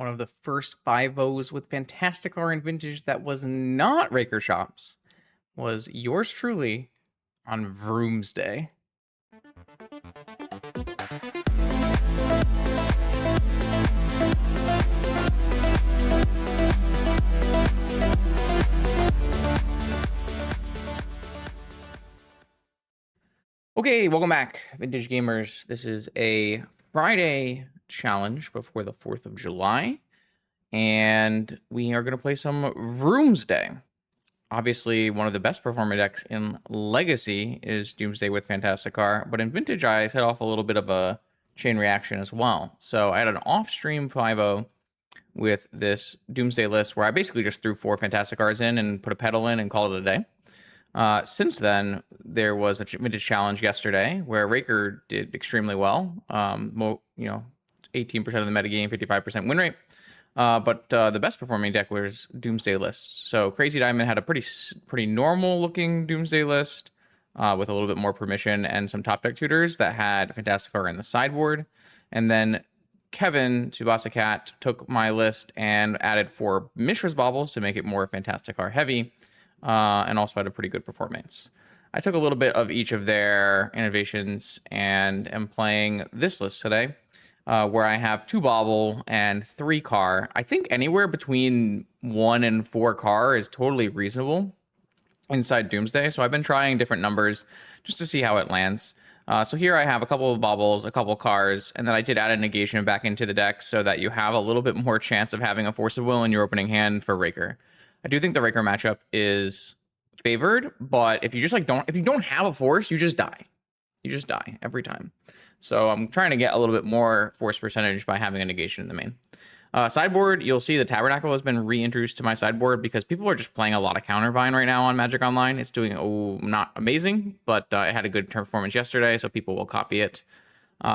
one of the first 5-0s with Fantasticar and Vintage that was not Raker Shops was yours truly on VROOMSDAY. Okay, welcome back, Vintage Gamers. This is a Friday challenge before the 4th of July, and we are going to play some VROOMSDAY. Obviously, one of the best performing decks in Legacy is Doomsday with Fantasticar, but in Vintage, I set off a little bit of a chain reaction as well. So I had an off-stream 5-0 with this Doomsday list where I basically just threw 4 Fantasticars in and put a pedal in and called it a day. Since then, there was a Vintage challenge yesterday where Raker did extremely well. 18% of the metagame, 55% win rate. But the best performing deck was Doomsday list. So Crazy Diamond had a pretty normal looking Doomsday list with a little bit more permission and some top deck tutors that had Fantasticar in the sideboard. And then Kevin Tsubasa Cat took my list and added 4 Mishra's Baubles to make it more Fantasticar heavy. And also had a pretty good performance. I took a little bit of each of their innovations and am playing this list today, where I have 2 Bauble and 3 Car. I think anywhere between 1 and 4 Car is totally reasonable inside Doomsday. So I've been trying different numbers just to see how it lands. So here I have a couple of Baubles, a couple Cars, and then I did add a negation back into the deck so that you have a little bit more chance of having a Force of Will in your opening hand for Raker. I do think the Raker matchup is favored, but if you just if you don't have a force, you just die. You just die every time. So I'm trying to get a little bit more force percentage by having a negation in the main. Sideboard, you'll see the Tabernacle has been reintroduced to my sideboard because people are just playing a lot of Countervine right now on Magic Online. It's doing not amazing, but it had a good performance yesterday, so people will copy it.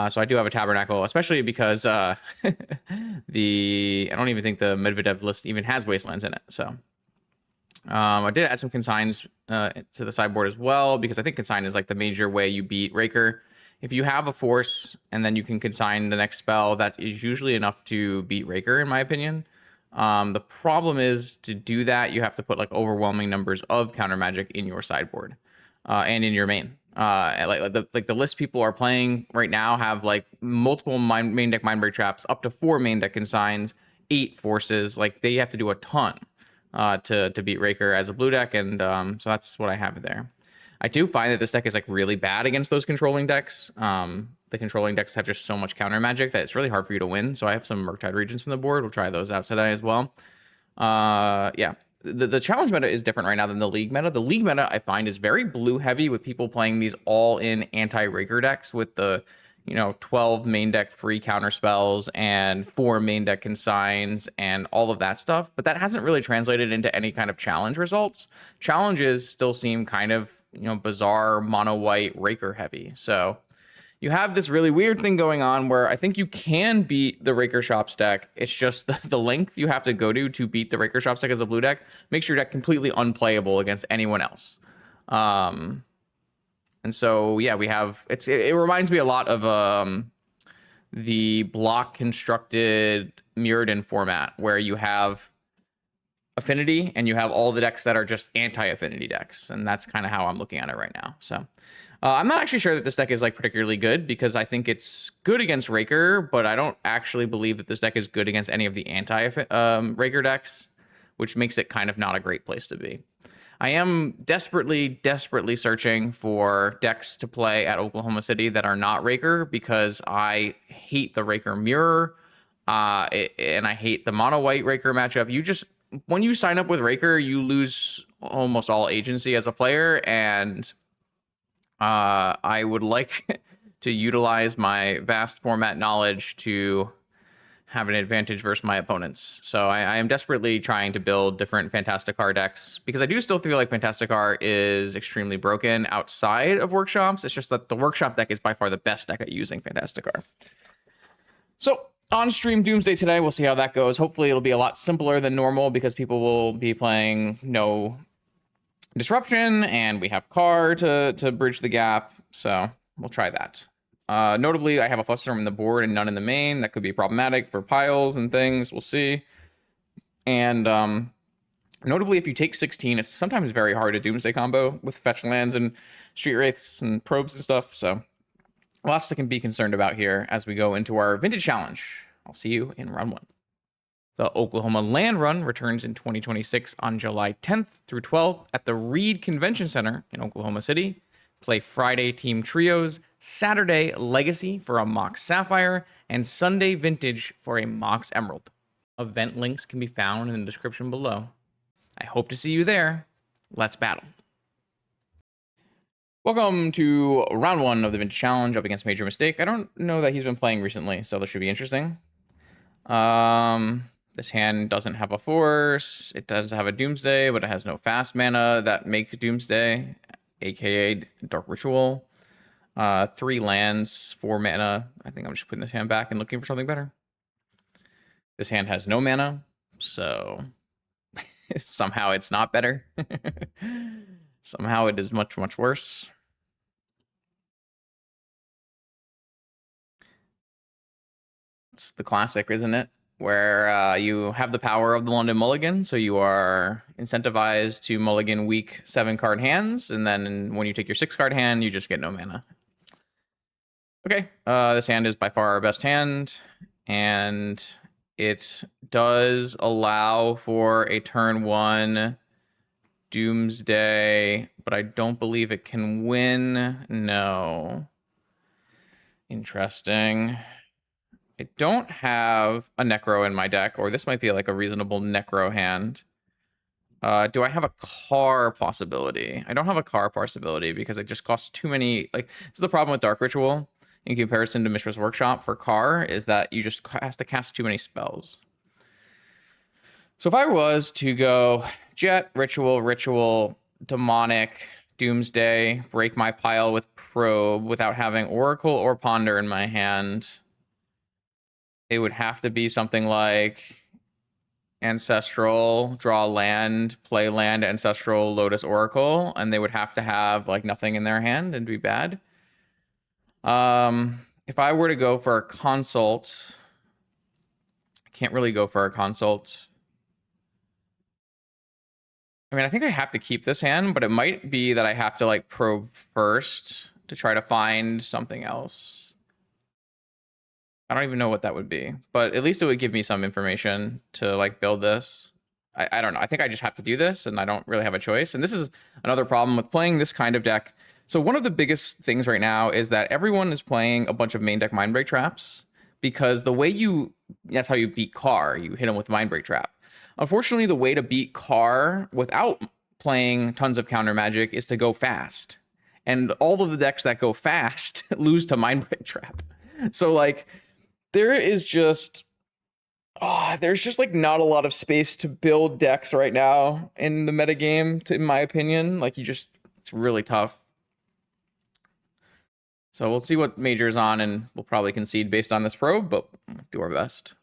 So I do have a Tabernacle, especially because I don't even think the Medvedev list even has Wastelands in it. So I did add some consigns to the sideboard as well, because I think consign is like the major way you beat Raker. If you have a force and then you can consign the next spell, that is usually enough to beat Raker, in my opinion. The problem is, to do that, you have to put like overwhelming numbers of counter magic in your sideboard and in your main. The list people are playing right now have like multiple main deck Mindbreak Traps, up to 4 main deck consigns, 8 forces. Like, they have to do a ton to beat Raker as a blue deck, and so that's what I have there. I do find that this deck is like really bad against those controlling decks. The controlling decks have just so much counter magic that it's really hard for you to win. So I have some Murktide Regents on the board. We'll try those out today as well. Yeah. The challenge meta is different right now than the league meta. The league meta, I find, is very blue heavy, with people playing these all-in anti-Raker decks with the 12 main deck free counter spells and 4 main deck consigns and all of that stuff. But that hasn't really translated into any kind of challenge results. Challenges still seem kind of, bizarre mono white Raker heavy. So you have this really weird thing going on where I think you can beat the Raker Shops deck. It's just the length you have to go to beat the Raker Shops deck as a blue deck makes your deck completely unplayable against anyone else. And so, yeah, we have... It reminds me a lot of the block constructed Mirrodin format, where you have Affinity and you have all the decks that are just anti-Affinity decks. And that's kind of how I'm looking at it right now. So I'm not actually sure that this deck is like particularly good, because I think it's good against Raker, but I don't actually believe that this deck is good against any of the anti-Raker decks, which makes it kind of not a great place to be. I am desperately searching for decks to play at Oklahoma City that are not Raker, because I hate the Raker mirror, and I hate the mono white Raker matchup. When you sign up with Raker, you lose almost all agency as a player, and I would like to utilize my vast format knowledge to have an advantage versus my opponents. So I am desperately trying to build different Fantasticar decks, because I do still feel like Fantasticar is extremely broken outside of Workshops. It's just that the Workshop deck is by far the best deck at using Fantasticar. So on stream Doomsday today, we'll see how that goes. Hopefully it'll be a lot simpler than normal, because people will be playing no disruption, and we have Car to bridge the gap. So we'll try that. Notably, I have a Flusterstorm in the board and none in the main. That could be problematic for piles and things. We'll see. And notably, if you take 16, it's sometimes very hard to Doomsday combo with fetch lands and Street Wraiths and probes and stuff. So lots to be concerned about here as we go into our Vintage Challenge. I'll see you in round 1. The Oklahoma Land Run returns in 2026 on July 10th through 12th at the Reed Convention Center in Oklahoma City. Play Friday Team Trios, Saturday Legacy for a Mox Sapphire, and Sunday Vintage for a Mox Emerald. Event links can be found in the description below. I hope to see you there. Let's battle. Welcome to round 1 of the Vintage Challenge up against Major Mistake. I don't know that he's been playing recently, so this should be interesting. This hand doesn't have a force. It does have a Doomsday, but it has no fast mana that makes Doomsday, aka Dark Ritual. 3 lands, 4 mana. I think I'm just putting this hand back and looking for something better. This hand has no mana, so somehow it's not better. Somehow it is much, much worse. It's the classic, isn't it? Where you have the power of the London Mulligan, so you are incentivized to mulligan weak 7-card hands, and then when you take your 6-card hand, you just get no mana. Okay, this hand is by far our best hand, and it does allow for a turn 1 Doomsday, but I don't believe it can win. No. Interesting. I don't have a Necro in my deck, or this might be like a reasonable Necro hand. Do I have a car possibility? I don't have a car possibility because it just costs too many. Like, this is the problem with Dark Ritual in comparison to Mishra's Workshop for car, is that you just has to cast too many spells. So if I was to go Jet, Ritual, Demonic, Doomsday, break my pile with Probe without having Oracle or Ponder in my hand, it would have to be something like Ancestral, draw land, play land, Ancestral, Lotus, Oracle, and they would have to have like nothing in their hand and be bad. If I were to go for a Consult, I can't really go for a Consult. I mean, I think I have to keep this hand, but it might be that I have to like probe first to try to find something else. I don't even know what that would be, but at least it would give me some information to like build this. I don't know. I think I just have to do this and I don't really have a choice. And this is another problem with playing this kind of deck. So one of the biggest things right now is that everyone is playing a bunch of main deck Mindbreak traps because the way that's how you beat Carr. You hit him with Mindbreak trap. Unfortunately, the way to beat Carr without playing tons of counter magic is to go fast. And all of the decks that go fast lose to Mindbreak trap. So like, there's just like not a lot of space to build decks right now in the metagame, in my opinion. Like it's really tough. So we'll see what Major's on, and we'll probably concede based on this probe, but we'll do our best.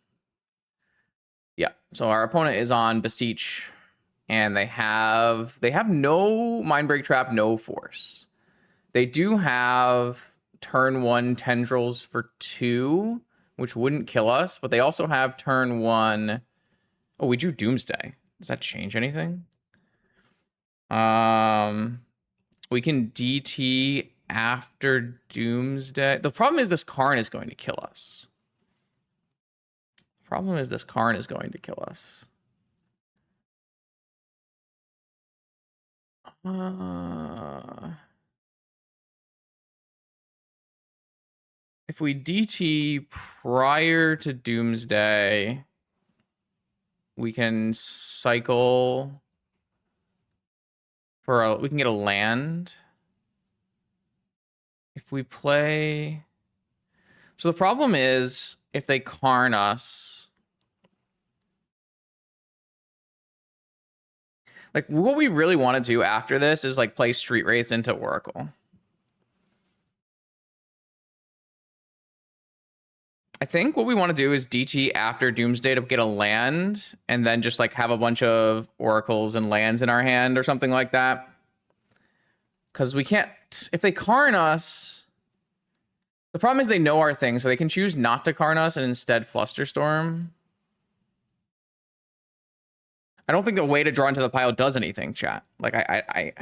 Yeah, so our opponent is on Beseech, and they have no Mindbreak trap, no force. They do have turn 1 Tendrils for 2, which wouldn't kill us, but they also have turn 1. Oh, we drew Doomsday. Does that change anything? We can DT after Doomsday. The problem is this Karn is going to kill us. If we DT prior to Doomsday, we can cycle for we can get a land. If we play... So the problem is, if they Karn us... Like, what we really want to do after this is, like, play Street Wraiths into Oracle. I think what we want to do is DT after Doomsday to get a land, and then just like have a bunch of oracles and lands in our hand or something like that. Because we can't, if they Karn us, The problem is they know our thing, so they can choose not to Karn us and instead Flusterstorm. I don't think the way to draw into the pile does anything, chat. Like, I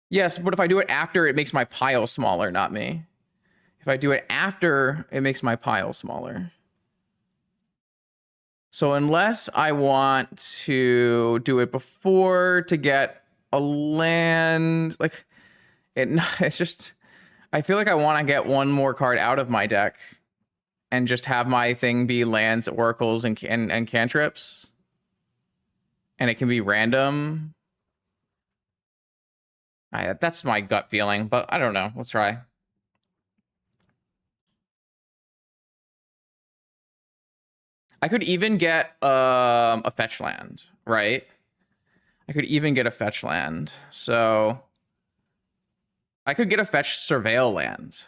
Yes, but if I do it after, it makes my pile smaller, not me. If I do it after, it makes my pile smaller. So unless I want to do it before to get a land, like, it's just, I feel like I want to get one more card out of my deck and just have my thing be lands, oracles, and cantrips. And it can be random. That's my gut feeling, but I don't know. Let's try. I could even get a fetch land, right? I could even get a fetch land. So I could get a fetch surveil land.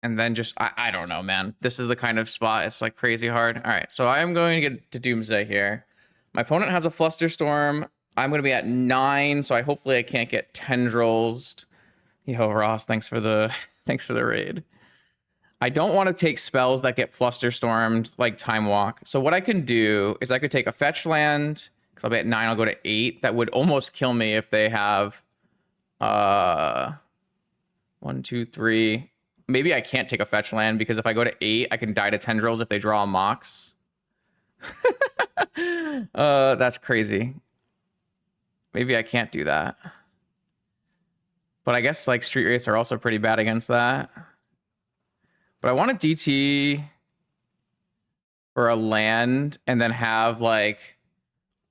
And then just, I don't know, man. This is the kind of spot, it's like crazy hard. All right, so I am going to get to Doomsday here. My opponent has a Flusterstorm. I'm going to be at 9, so hopefully I can't get tendrils. Yo, Ross, thanks for the thanks for the raid. I don't want to take spells that get Flusterstormed, like Time Walk. So what I can do is I could take a fetch land, because I'll be at 9, I'll go to 8. That would almost kill me if they have 1, 2, 3. Maybe I can't take a fetch land, because if I go to 8, I can die to tendrils if they draw a Mox. That's crazy. Maybe I can't do that. But I guess like Street Wraiths are also pretty bad against that. But I want a DT for a land and then have like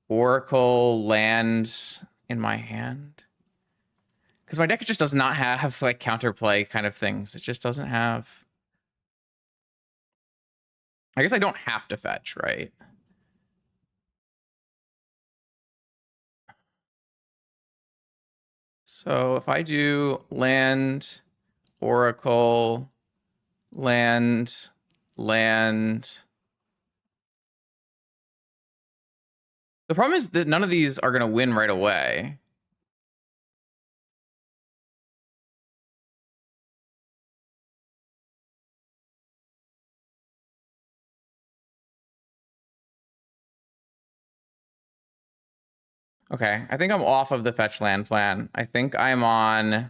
Oracle lands in my hand. Because my deck just does not have like counterplay kind of things. It just doesn't have. I guess I don't have to fetch, right? So if I do land, Oracle, land. The problem is that none of these are going to win right away. Okay, I think I'm off of the fetch land plan. I think I'm on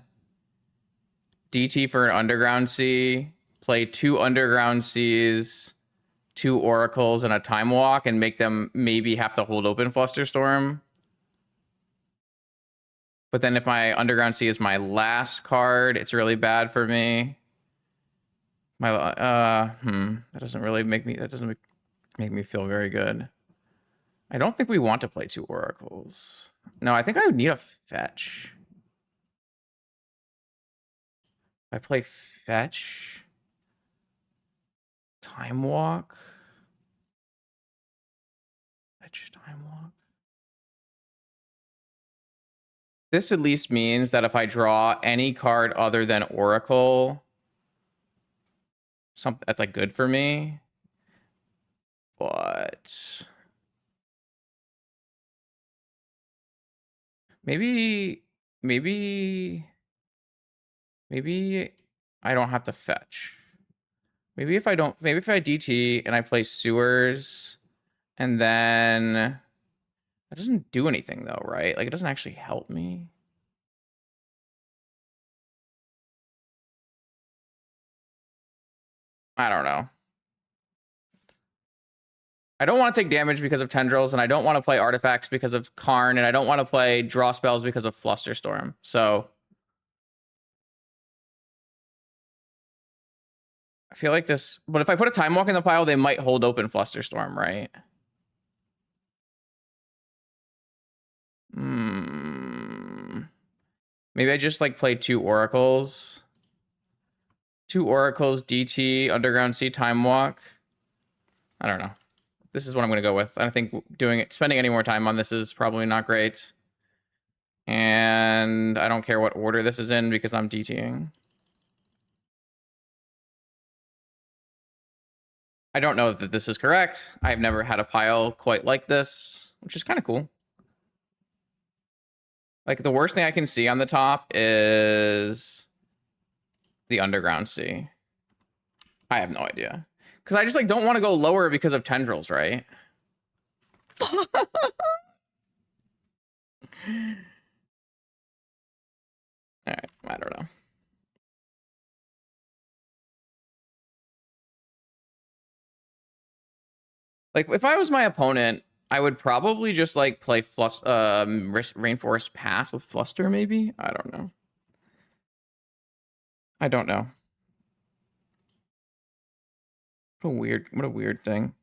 DT for an Underground Sea, play 2 Underground Seas, 2 Oracles, and a Time Walk, and make them maybe have to hold open Flusterstorm. But then if my Underground Sea is my last card, it's really bad for me. My that doesn't really make me make me feel very good. I don't think we want to play 2 Oracles. No, I think I would need a fetch. If I play fetch, Time Walk, fetch, Time Walk. This at least means that if I draw any card other than Oracle, something that's like good for me. But maybe I don't have to fetch. Maybe if I DT and I play sewers and then that doesn't do anything though, right? Like it doesn't actually help me. I don't know. I don't want to take damage because of tendrils, and I don't want to play artifacts because of Karn, and I don't want to play draw spells because of Flusterstorm. So I feel like this, but if I put a Time Walk in the pile, they might hold open Flusterstorm, right? Maybe I just like play 2 Oracles. 2 Oracles, DT, Underground Sea, Time Walk. I don't know. This is what I'm going to go with. I think spending any more time on this is probably not great. And I don't care what order this is in because I'm DTing. I don't know that this is correct. I've never had a pile quite like this, which is kind of cool. Like, the worst thing I can see on the top is the Underground Sea. I have no idea. Because I just, like, don't want to go lower because of tendrils, right? Alright, I don't know. Like, if I was my opponent, I would probably just, like, play Rainforest Pass with Fluster, maybe? I don't know. I don't know. What a weird thing.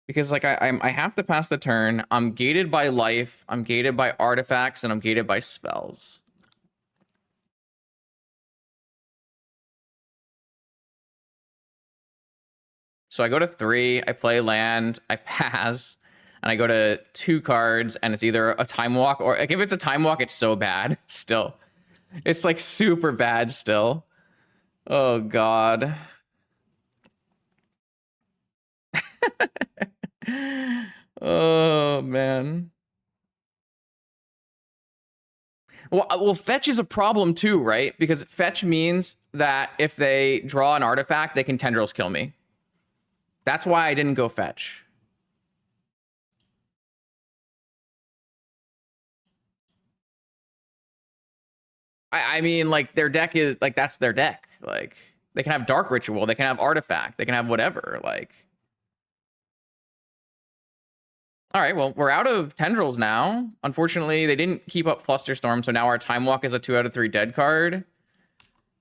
Because, like, I have to pass the turn. I'm gated by life, I'm gated by artifacts, and I'm gated by spells. So I go to 3, I play land, I pass, and I go to 2 cards, and it's either a Time Walk or, like, if it's a Time Walk, it's so bad still. It's, like, super bad still. Oh, God. Oh, man. Well, fetch is a problem too, right? Because fetch means that if they draw an artifact, they can tendrils kill me. That's why I didn't go fetch. I mean, like, their deck is, like, that's their deck. Like, they can have Dark Ritual, they can have Artifact, they can have whatever, like. All right, well, we're out of tendrils now. Unfortunately, they didn't keep up Flusterstorm, so now our Time Walk is a 2 out of 3 dead card.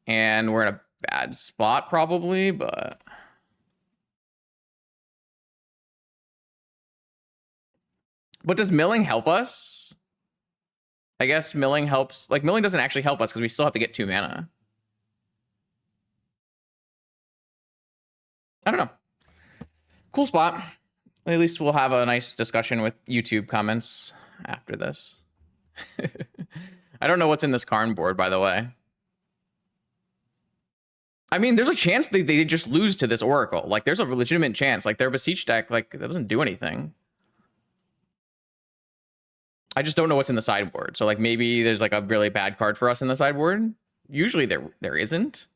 And we're in a bad spot, probably, but... But does milling help us? I guess milling helps. Like, milling doesn't actually help us because we still have to get 2 mana. I don't know. Cool spot. At least we'll have a nice discussion with YouTube comments after this. I don't know what's in this Karn board, by the way. I mean, there's a chance they just lose to this Oracle. Like, there's a legitimate chance. Like, their Beseech deck, like, that doesn't do anything. I just don't know what's in the sideboard. So, like, maybe there's, like, a really bad card for us in the sideboard. Usually there isn't.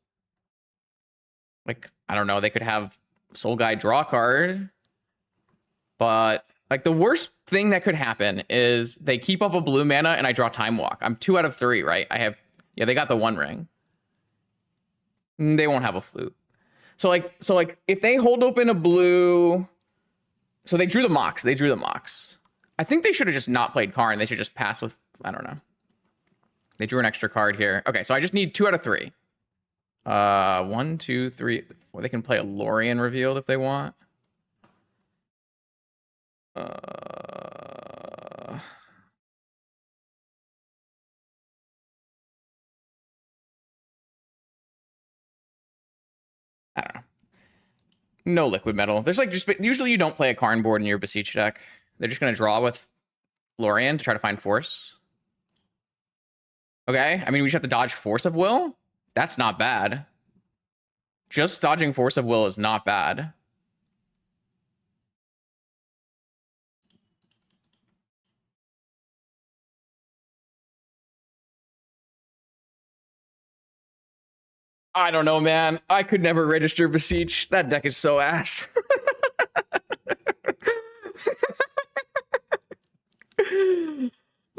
Like, I don't know. They could have Soul Guide draw a card. But, like, the worst thing that could happen is they keep up a blue mana and I draw Time Walk. I'm 2 out of 3, right? I have... Yeah, they got the 1 ring. They won't have a flute. So, like, if they hold open a blue... So they drew the Mox. I think they should have just not played Karn. They should just pass with... I don't know. They drew an extra card here. Okay, so I just need 2 out of 3. 1, 2, 3... Well, they can play a Lorien Revealed if they want. I don't know. No liquid metal. There's, like, just... Usually you don't play a Karn board in your Beseech deck. They're just going to draw with Lorien to try to find Force. Okay, I mean, we just have to dodge Force of Will? That's not bad. Just dodging Force of Will is not bad. I don't know, man. I could never register Beseech. That deck is so ass.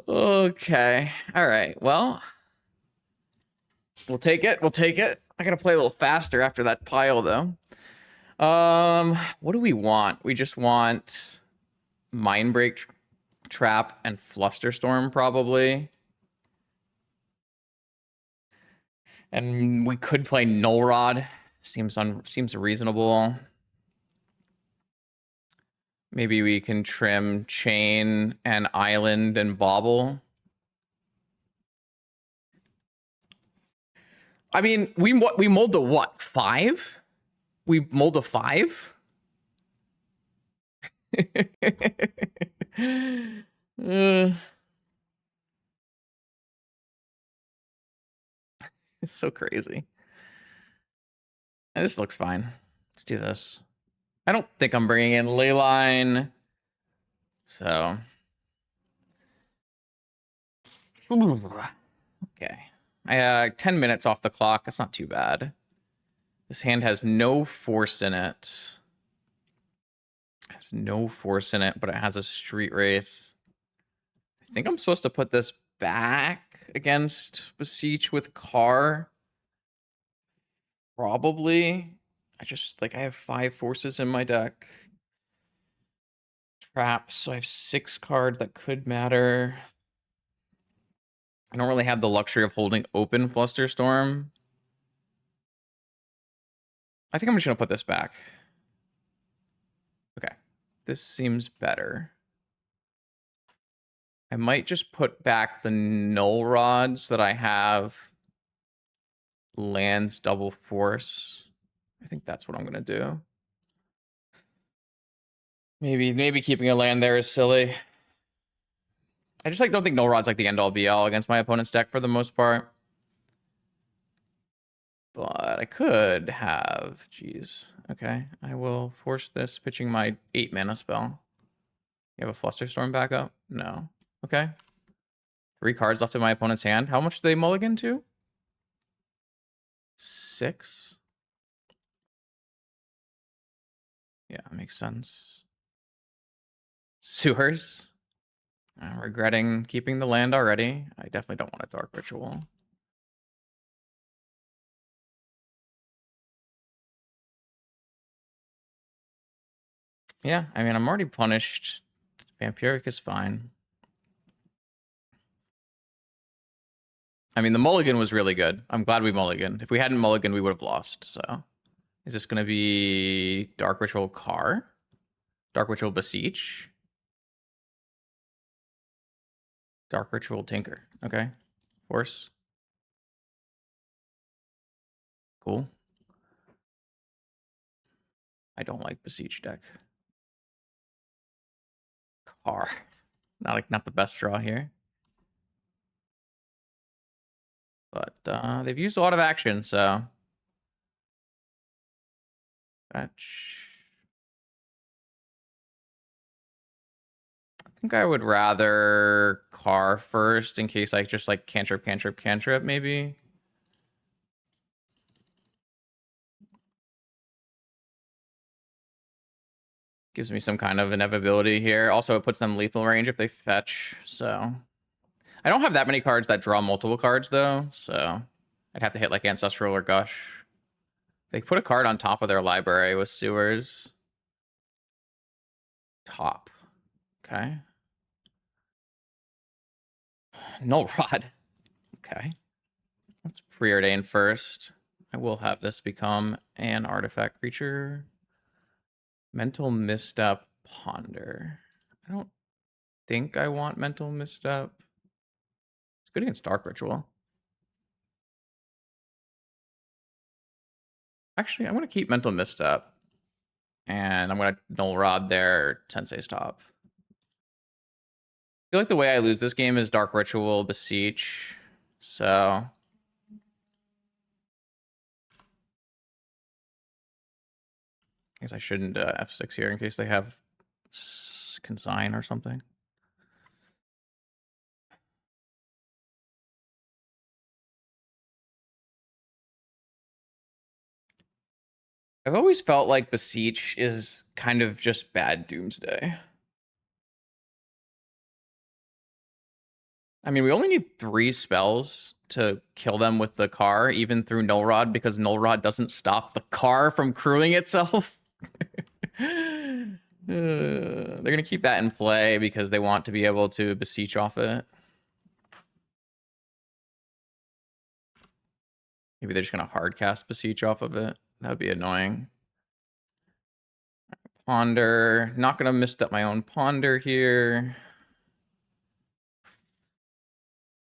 Okay. All right. Well, we'll take it. I gotta play a little faster after that pile, though. What do we want? We just want Mindbreak, Trap, and Flusterstorm, probably. And we could play Null Rod. Seems reasonable. Maybe we can trim Chain and Island and Bauble. I mean, we mulled to what? 5? We mulled to 5? It's so crazy. And this looks fine. Let's do this. I don't think I'm bringing in Leyline. So... Okay. 10 minutes off the clock. That's not too bad. This hand has no force in it. Has no force in it, but it has a Street Wraith. I think I'm supposed to put this back against Beseech with Car. Probably. I have 5 forces in my deck. Traps, so I have 6 cards that could matter. I don't really have the luxury of holding open Flusterstorm. I think I'm just going to put this back. Okay. This seems better. I might just put back the Null Rods that I have. Lands double force. I think that's what I'm going to do. Maybe keeping a land there is silly. I just don't think Null Rod's the end all be all against my opponent's deck for the most part. But I could have, geez. Okay, I will force this, pitching my 8 mana spell. You have a Flusterstorm backup? No. Okay. 3 cards left in my opponent's hand. How much do they mulligan to? 6? Yeah, that makes sense. Sewers. I'm regretting keeping the land already. I definitely don't want a Dark Ritual. Yeah, I mean, I'm already punished. Vampiric is fine. I mean, the mulligan was really good. I'm glad we mulliganed. If we hadn't mulliganed, we would have lost, so. Is this going to be Dark Ritual Car? Dark Ritual Beseech? Dark Ritual Tinker. Okay. Force. Cool. I don't like Beseech deck. Car. Not the best draw here. But they've used a lot of action, so. Fetch. I think I would rather Car first in case I just cantrip, maybe. Gives me some kind of inevitability here. Also, it puts them lethal range if they fetch, so. I don't have that many cards that draw multiple cards, though, so I'd have to hit Ancestral or Gush. They put a card on top of their library with Sewers. Top. Okay. Null Rod. Okay. Let's preordain first. I will have this become an artifact creature. Mental Misstep, Ponder. I don't think I want Mental Misstep. It's good against Dark Ritual. Actually, I'm going to keep Mental Misstep. And I'm going to Null Rod their Sensei's Top. I feel like the way I lose this game is Dark Ritual, Beseech. So. I guess I shouldn't F6 here in case they have Consign or something. I've always felt like Beseech is kind of just bad Doomsday. I mean, we only need 3 spells to kill them with the car, even through Null Rod, because Null Rod doesn't stop the car from crewing itself. They're going to keep that in play because they want to be able to Beseech off it. Maybe they're just going to hardcast Beseech off of it. That would be annoying. Ponder. Not going to misstep my own Ponder here.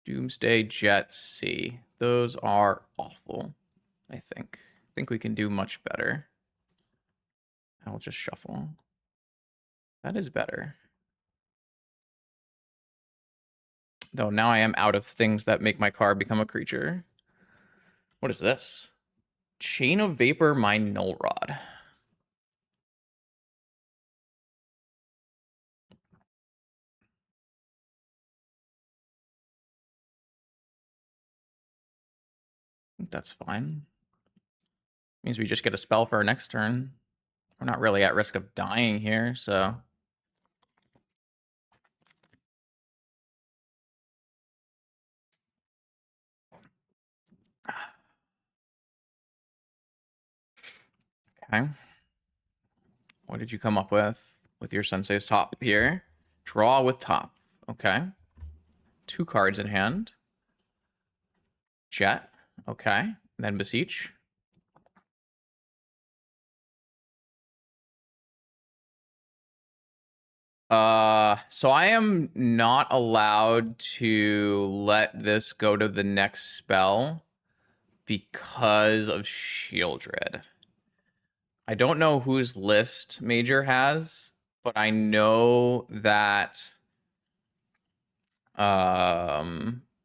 Doomsday, Jet, C. Those are awful, I think. I think we can do much better. I'll just shuffle. That is better. Though now I am out of things that make my card become a creature. What is this? Chain of Vapor, my Null Rod. That's fine. Means we just get a spell for our next turn. We're not really at risk of dying here, so. Okay. What did you come up with your sensei's top here? Draw with top. Okay. 2 cards in hand. Jet. Okay. Then Beseech. So I am not allowed to let this go to the next spell because of Shieldred. I don't know whose list Major has, but I know that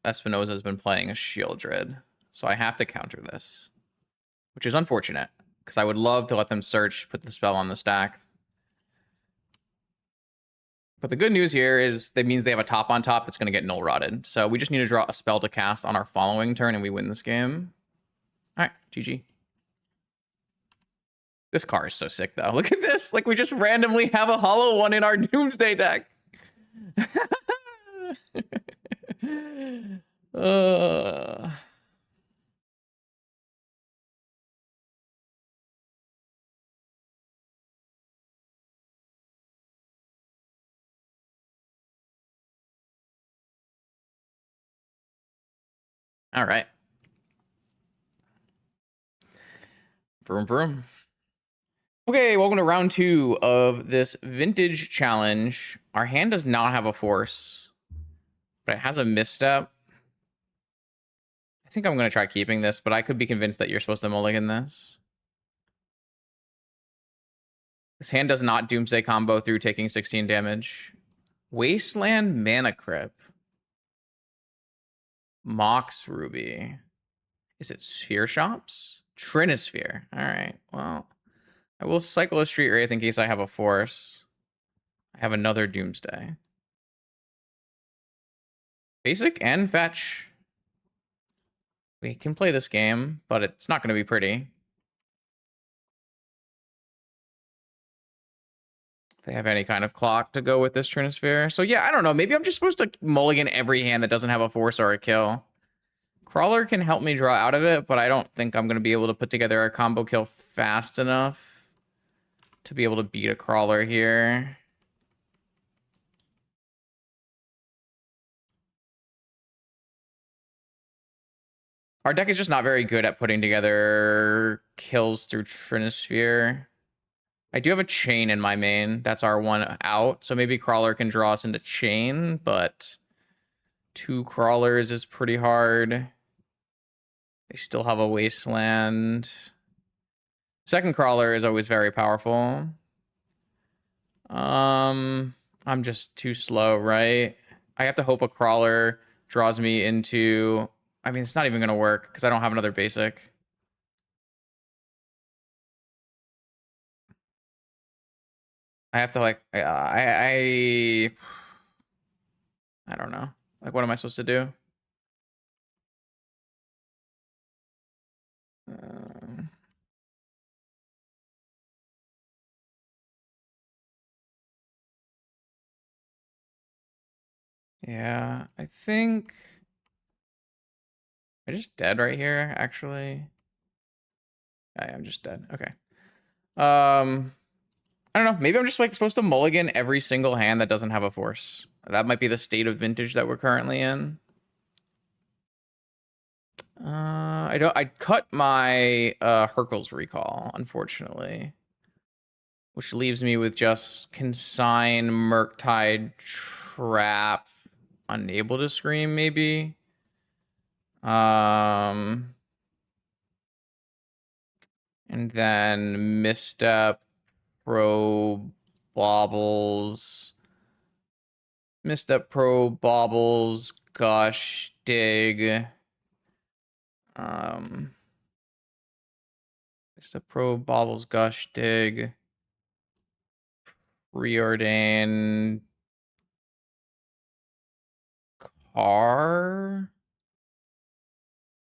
Espinosa's been playing a Shieldred, so I have to counter this, which is unfortunate because I would love to let them search, put the spell on the stack. But the good news here is that means they have a top on top that's going to get null rotted. So we just need to draw a spell to cast on our following turn and we win this game. All right, GG. This car is so sick, though. Look at this. Like, we just randomly have a hollow one in our Doomsday deck. All right. Vroom, vroom. Okay, welcome to round 2 of this vintage challenge. Our hand does not have a force, but it has a misstep. I think I'm going to try keeping this, but I could be convinced that you're supposed to mulligan this. This hand does not Doomsday combo through taking 16 damage. Wasteland Mana Crypt. Mox Ruby. Is it Sphere Shops? Trinisphere. All right. Well, I will cycle a Street Wraith in case I have a force. I have another Doomsday. Basic and fetch. We can play this game, but it's not going to be pretty. If they have any kind of clock to go with this Trinisphere. So yeah, I don't know. Maybe I'm just supposed to mulligan every hand that doesn't have a force or a kill. Crawler can help me draw out of it, but I don't think I'm going to be able to put together a combo kill fast enough to be able to beat a Crawler here. Our deck is just not very good at putting together kills through Trinisphere. I do have a chain in my main. That's our one out. So maybe Crawler can draw us into chain, but 2 Crawlers is pretty hard. They still have a Wasteland. Second Crawler is always very powerful. I'm just too slow, right? I have to hope a Crawler draws me into... I mean, it's not even going to work because I don't have another basic. I have to, like... I don't know. Like, what am I supposed to do? Yeah, I think... I'm just dead right here, actually. I'm just dead. Okay. I don't know. Maybe I'm just like supposed to mulligan every single hand that doesn't have a force. That might be the state of vintage that we're currently in. I cut my Hercules recall, unfortunately. Which leaves me with just Consign, Murktide, Trap, Unable to Scream, maybe. And then Misstep, Pro, Baubles. Misstep, Pro, Baubles, Gush, Dig. Misstep, Pro, Baubles, Gush, Dig. Preordain. Car.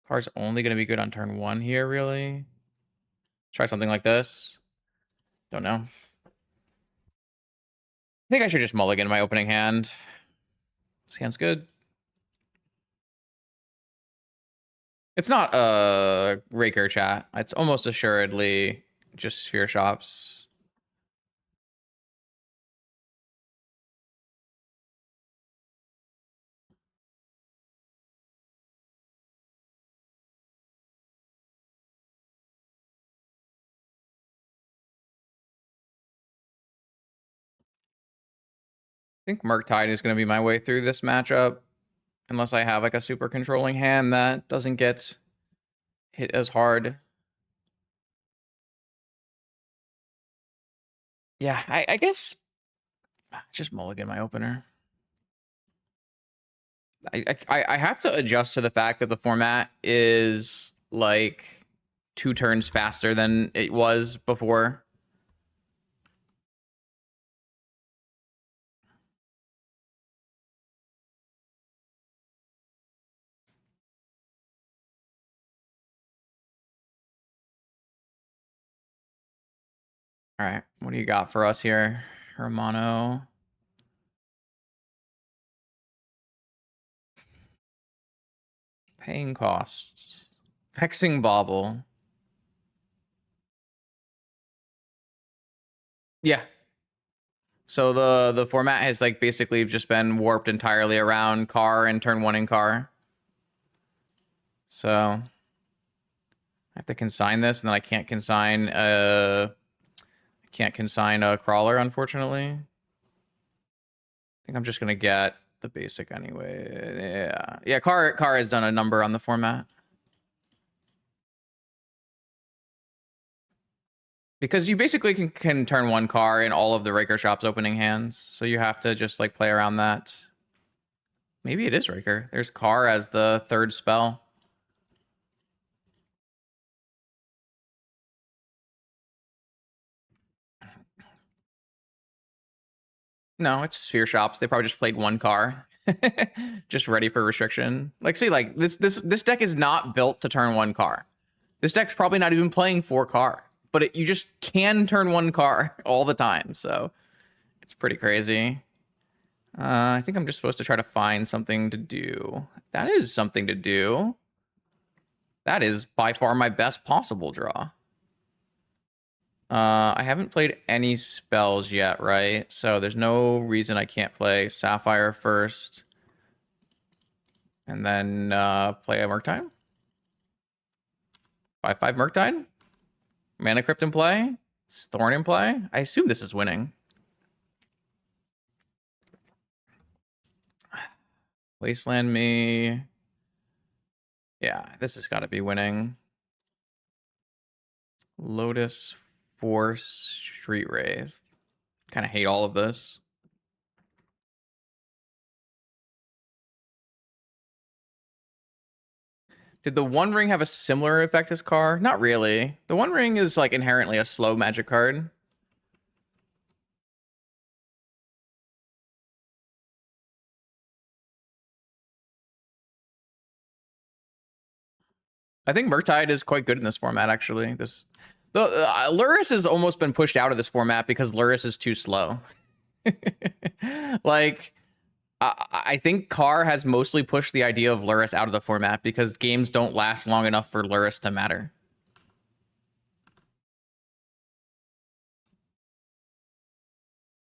Car's only going to be good on turn 1 here, really. Try something like this. Don't know. I think I should just mulligan my opening hand. This hand's good. It's not a Raker chat. It's almost assuredly just Sphere Shops. I think Murktide is going to be my way through this matchup. Unless I have like a super controlling hand that doesn't get hit as hard. Yeah, I guess just mulligan my opener. I have to adjust to the fact that the format is like 2 turns faster than it was before. All right, what do you got for us here, Romano? Paying costs. Vexing Bauble. Yeah. So the format has like basically just been warped entirely around car and turn 1 in car. So I have to consign this, and then I can't consign a crawler, unfortunately. I think I'm just gonna get the basic anyway. Yeah, car has done a number on the format. Because you basically can turn 1 car in all of the Raker Shop's opening hands, so you have to just like play around that. Maybe it is Raker. There's car as the 3rd spell. No, it's Sphere Shops. They probably just played 1 car. Just ready for restriction. Like, see, like this deck is not built to turn 1 car. This deck's probably not even playing 4 car, but you just can turn 1 car all the time. So it's pretty crazy. I think I'm just supposed to try to find something to do. That is something to do. That is by far my best possible draw. I haven't played any spells yet, right? So there's no reason I can't play Sapphire first. And then play a Murktide. 5/5 Murktide. Mana Crypt in play. Thorn in play. I assume this is winning. Wasteland me. Yeah, this has got to be winning. Lotus Force Street Wraith. Kind of hate all of this. Did the One Ring have a similar effect as Car? Not really. The One Ring is like inherently a slow magic card. I think Murktide is quite good in this format, actually. Luris has almost been pushed out of this format because Luris is too slow. Like, I think Car has mostly pushed the idea of Luris out of the format because games don't last long enough for Luris to matter.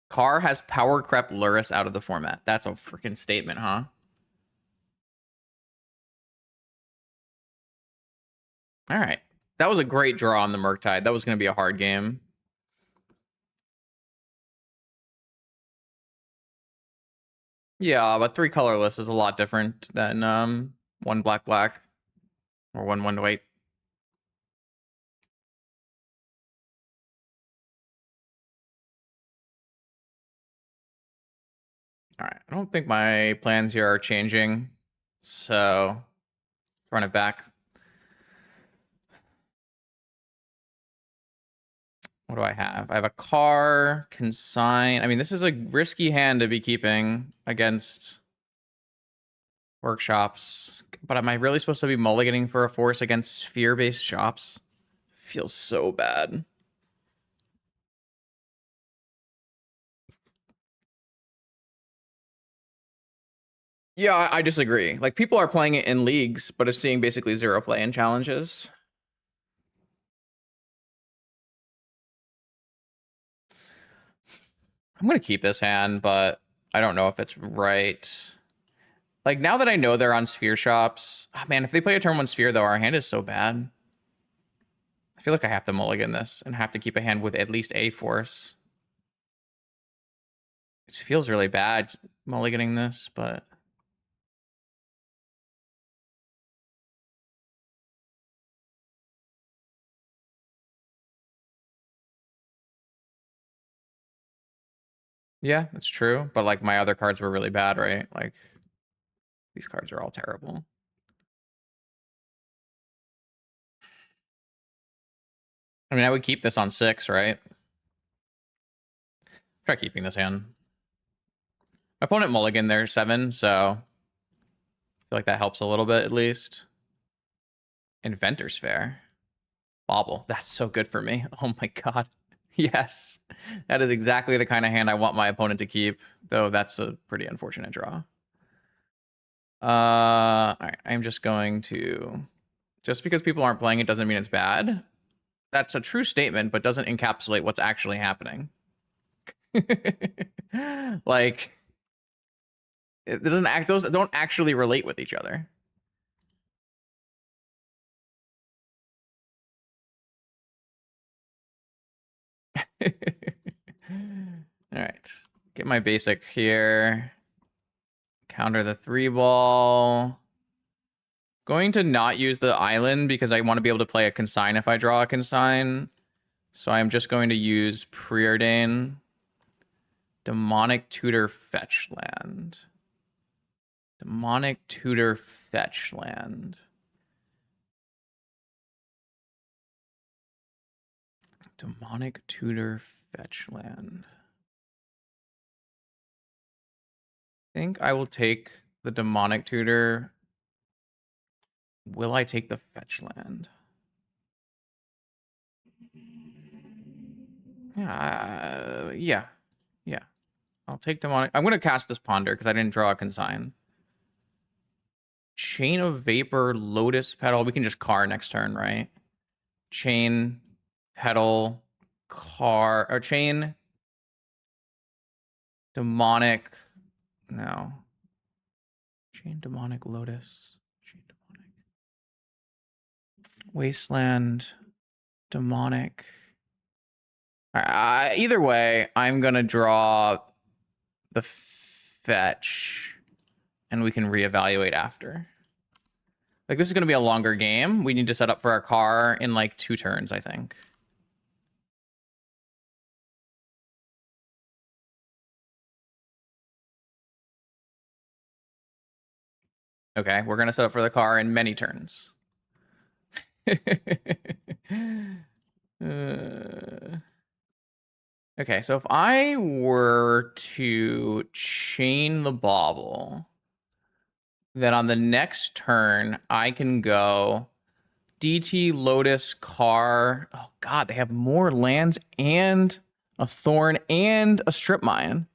Car has power crept Luris out of the format. That's a freaking statement, huh? All right. That was a great draw on the Murktide. That was going to be a hard game. Yeah, but 3 colorless is a lot different than 1 black black or 1 white. All right. I don't think my plans here are changing. So run it back. What do I have? I have a car, consign. I mean, this is a risky hand to be keeping against Workshops. But am I really supposed to be mulliganing for a force against sphere-based shops? Feels so bad. Yeah, I disagree. Like, people are playing it in leagues, but it's seeing basically 0 play in challenges. I'm gonna keep this hand, but I don't know if it's right. Like, now that I know they're on sphere shops, oh, man, if they play a turn 1 sphere, though, our hand is so bad. I feel like I have to mulligan this and have to keep a hand with at least a force. It feels really bad mulliganing this, but... yeah, that's true. But, like, my other cards were really bad, right? Like, these cards are all terrible. I mean, I would keep this on 6, right? Try keeping this hand. My opponent mulligan there 7, so I feel like that helps a little bit at least. Inventor's Fair. Bobble. That's so good for me. Oh my god. Yes. That is exactly the kind of hand I want my opponent to keep, though that's a pretty unfortunate draw. All right, I'm just going to... just because people aren't playing it doesn't mean it's bad. That's a true statement, but doesn't encapsulate what's actually happening. Like, it doesn't act... those don't actually relate with each other. All right, get my basic here. Counter the 3-ball. Going to not use the island because I want to be able to play a consign if I draw a consign. So I'm just going to use Preordain. Demonic Tutor Fetch Land. Demonic Tutor Fetch Land. Demonic Tutor Fetch Land. I think I will take the Demonic Tutor. Will I take the Fetch Land? Yeah. I'll take Demonic. I'm going to cast this Ponder because I didn't draw a consign. Chain of Vapor, Lotus Petal. We can just car next turn, right? Chain, Petal, car, or chain, Demonic. No. Chain, Demonic, Lotus. Chain, Demonic. Wasteland, Demonic. Either way, I'm going to draw the fetch, and we can reevaluate after. Like, this is going to be a longer game. We need to set up for our car in, like, 2 turns, I think. Okay, we're going to set up for the car in many turns. Okay, so if I were to chain the bauble, then on the next turn, I can go DT, Lotus, Car. Oh, God, they have more lands and a Thorn and a Strip Mine.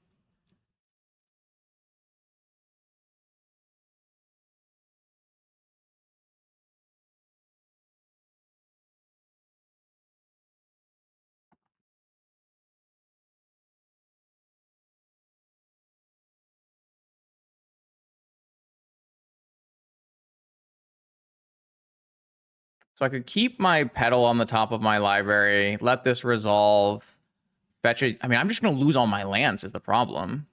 So I could keep my Petal on the top of my library, let this resolve, fetch it. I mean, I'm just going to lose all my lands is the problem.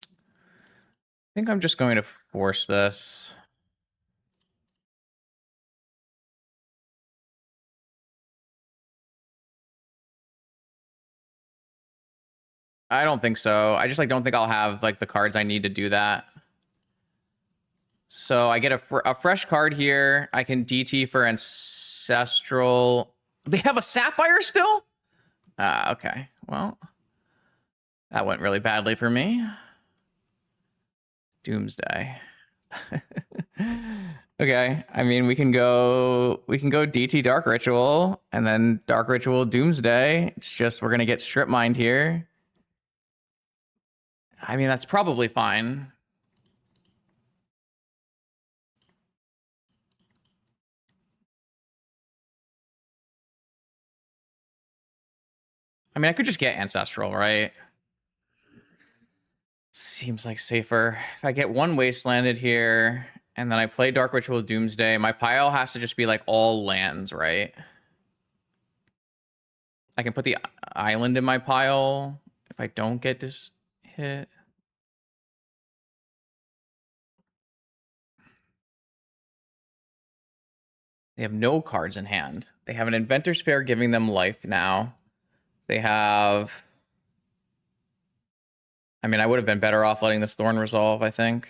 I think I'm just going to force this. I don't think so. I just like don't think I'll have like the cards I need to do that. So I get a fresh card here. I can DT for Ancestral. They have a Sapphire still? Okay. Well, That went really badly for me. Doomsday. Okay, I mean we can go DT Dark Ritual and then Dark Ritual Doomsday. It's just we're gonna get strip mined here. I mean that's probably fine. I mean I could just get Ancestral, right? Seems like safer. If I get one Wastelanded here and then I play Dark Ritual Doomsday, my pile has to just be like all lands, right? I can put the island in my pile if I don't get this hit. They have no cards in hand. They have an Inventor's Fair giving them life now. They have... I mean, I would have been better off letting this Thorn resolve, I think.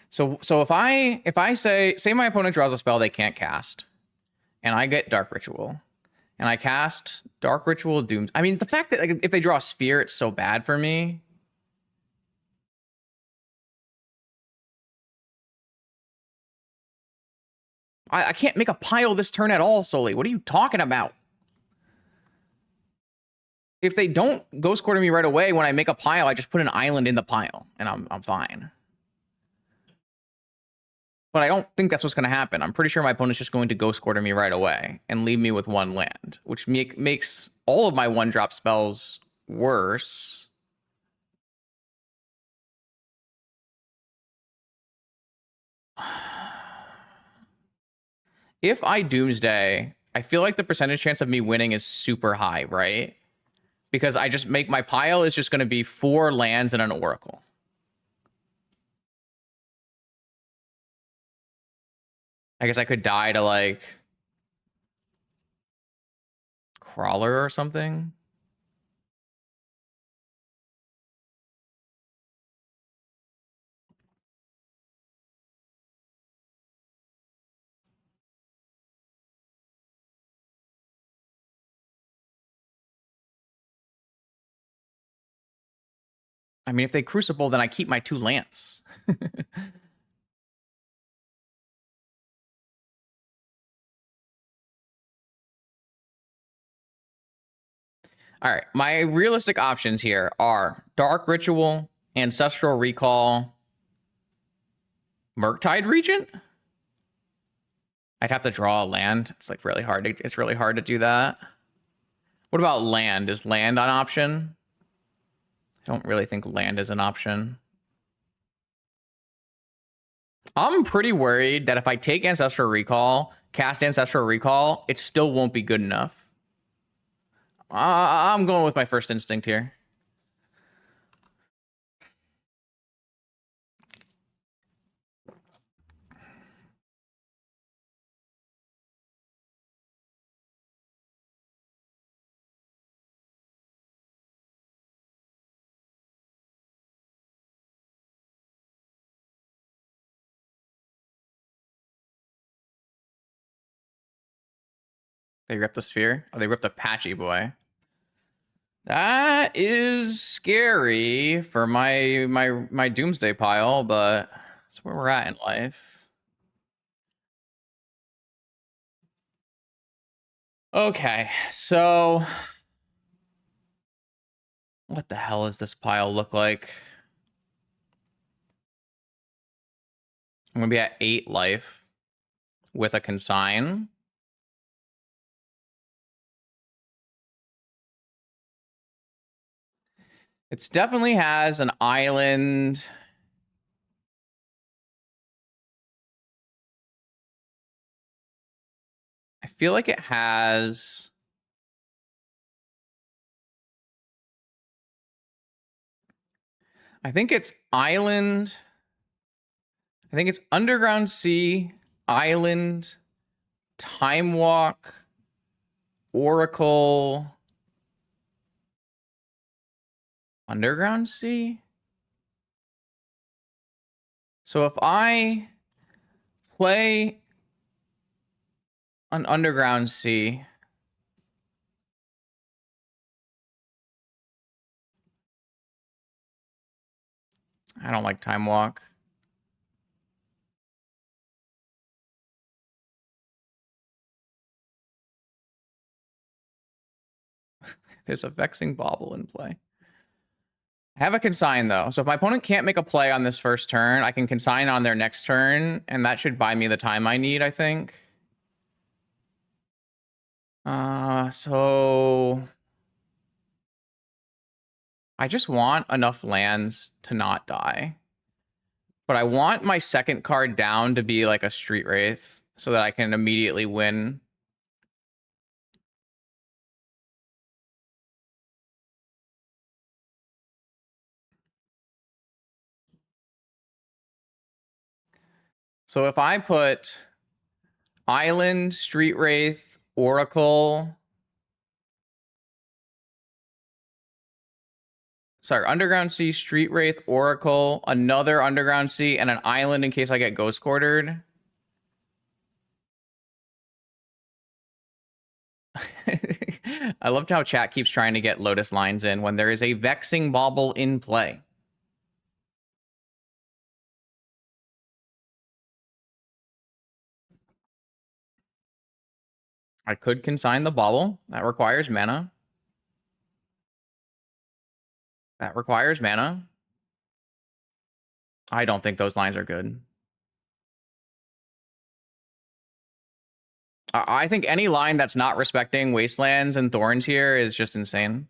So if I say my opponent draws a spell they can't cast, and I get Dark Ritual, and I cast Dark Ritual Doom. I mean, the fact that like, if they draw a Sphere, it's so bad for me. I can't make a pile this turn at all, Sully. What are you talking about? If they don't Ghost Quarter me right away when I make a pile, I just put an island in the pile, and I'm fine. But I don't think that's what's going to happen. I'm pretty sure my opponent's just going to Ghost Quarter me right away and leave me with one land, which makes all of my one-drop spells worse. If I Doomsday, I feel like the percentage chance of me winning is super high, right? Because I just make my pile is just going to be 4 lands and an Oracle. I guess I could die to like Crawler or something. I mean, if they Crucible, then I keep my 2 lands. All right, my realistic options here are Dark Ritual, Ancestral Recall, Murktide Regent. I'd have to draw a land. It's like really hard to do that. What about land? Is land an option? I don't really think land is an option. I'm pretty worried that if I take Ancestral Recall, cast Ancestral Recall, it still won't be good enough. I'm going with my first instinct here. They ripped a Sphere? Oh, they ripped a Patchy Boy. That is scary for my Doomsday pile, but that's where we're at in life. Okay, so what the hell does this pile look like? I'm gonna be at 8 life with a consign. It definitely has an island. I feel like it has... I think it's island. I think it's Underground Sea, island, Time Walk, Oracle, Underground Sea. So if I play an Underground Sea, I don't like Time Walk. There's a Vexing Bauble in play. I have a consign though. So if my opponent can't make a play on this first turn, I can consign on their next turn, and that should buy me the time I need, I think. So I just want enough lands to not die. But I want my second card down to be like a Street Wraith so that I can immediately win. So if I put Island, Street Wraith, Oracle... Sorry, Underground Sea, Street Wraith, Oracle, another Underground Sea, and an Island in case I get Ghost Quartered. I loved how chat keeps trying to get Lotus lines in when there is a Vexing Bauble in play. I could consign the Bauble. That requires mana. That requires mana. I don't think those lines are good. I think any line that's not respecting Wastelands and Thorns here is just insane.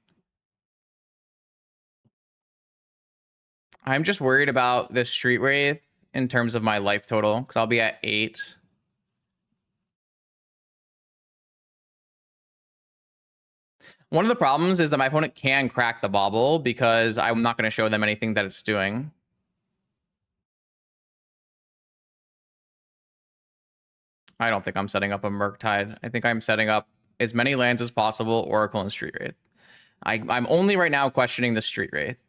I'm just worried about this Street Wraith in terms of my life total, because I'll be at 8. One of the problems is that my opponent can crack the Bauble because I'm not going to show them anything that it's doing. I don't think I'm setting up a Murktide. I think I'm setting up as many lands as possible, Oracle and Street Wraith. I'm only right now questioning the Street Wraith.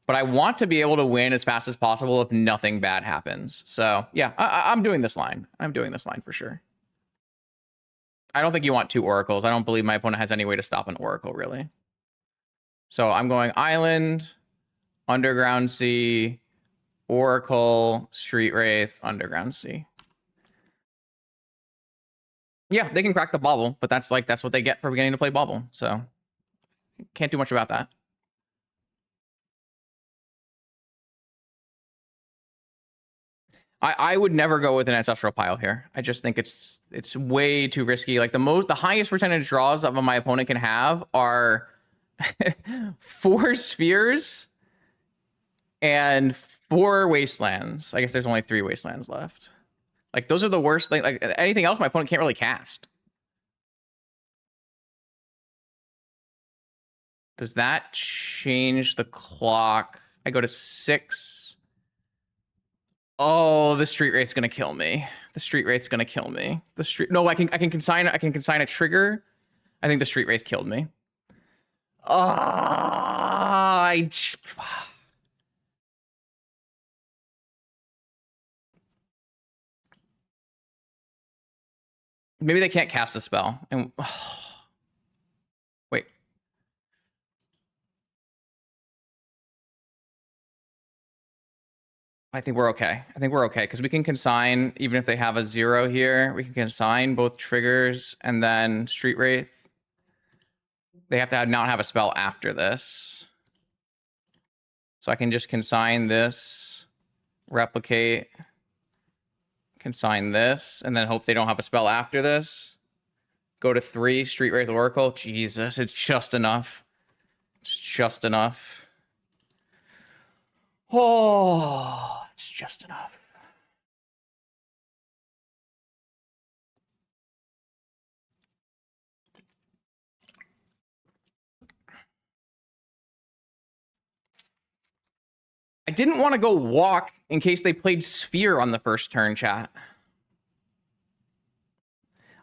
But I want to be able to win as fast as possible if nothing bad happens. So, yeah, I'm doing this line. I'm doing this line for sure. I don't think you want 2 Oracles. I don't believe my opponent has any way to stop an Oracle, really. So I'm going Island, Underground Sea, Oracle, Street Wraith, Underground Sea. Yeah, they can crack the Bauble, but that's what they get for beginning to play Bauble. So can't do much about that. I would never go with an Ancestral Pile here. I just think it's way too risky. Like the highest percentage draws of my opponent can have are 4 Spheres and 4 Wastelands. I guess there's only 3 Wastelands left. Like those are the worst thing. Like anything else, my opponent can't really cast. Does that change the clock? I go to 6. Oh, the Street Wraith's gonna kill me. The Street Wraith's gonna kill me. No, I can consign a trigger. I think the Street Wraith killed me. Maybe they can't cast a spell. And wait. I think we're okay. I think we're okay because we can consign, even if they have a 0 here, we can consign both triggers and then Street Wraith. They have to not have a spell after this. So I can just consign this, replicate, consign this, and then hope they don't have a spell after this. Go to 3, Street Wraith Oracle. Jesus, it's just enough. It's just enough. Oh, it's just enough. I didn't want to go walk in case they played Sphere on the first turn, chat.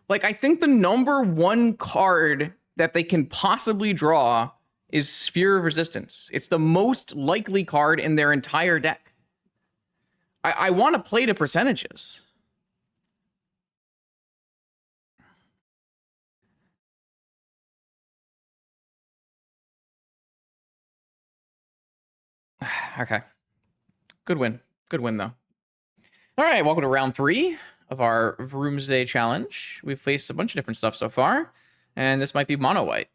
Like, I think the number 1 card that they can possibly draw is Sphere of Resistance. It's the most likely card in their entire deck. I want to play to percentages. Okay. Good win. Good win, though. All right, welcome to round 3 of our VROOMSDAY challenge. We've faced a bunch of different stuff so far, and this might be mono white.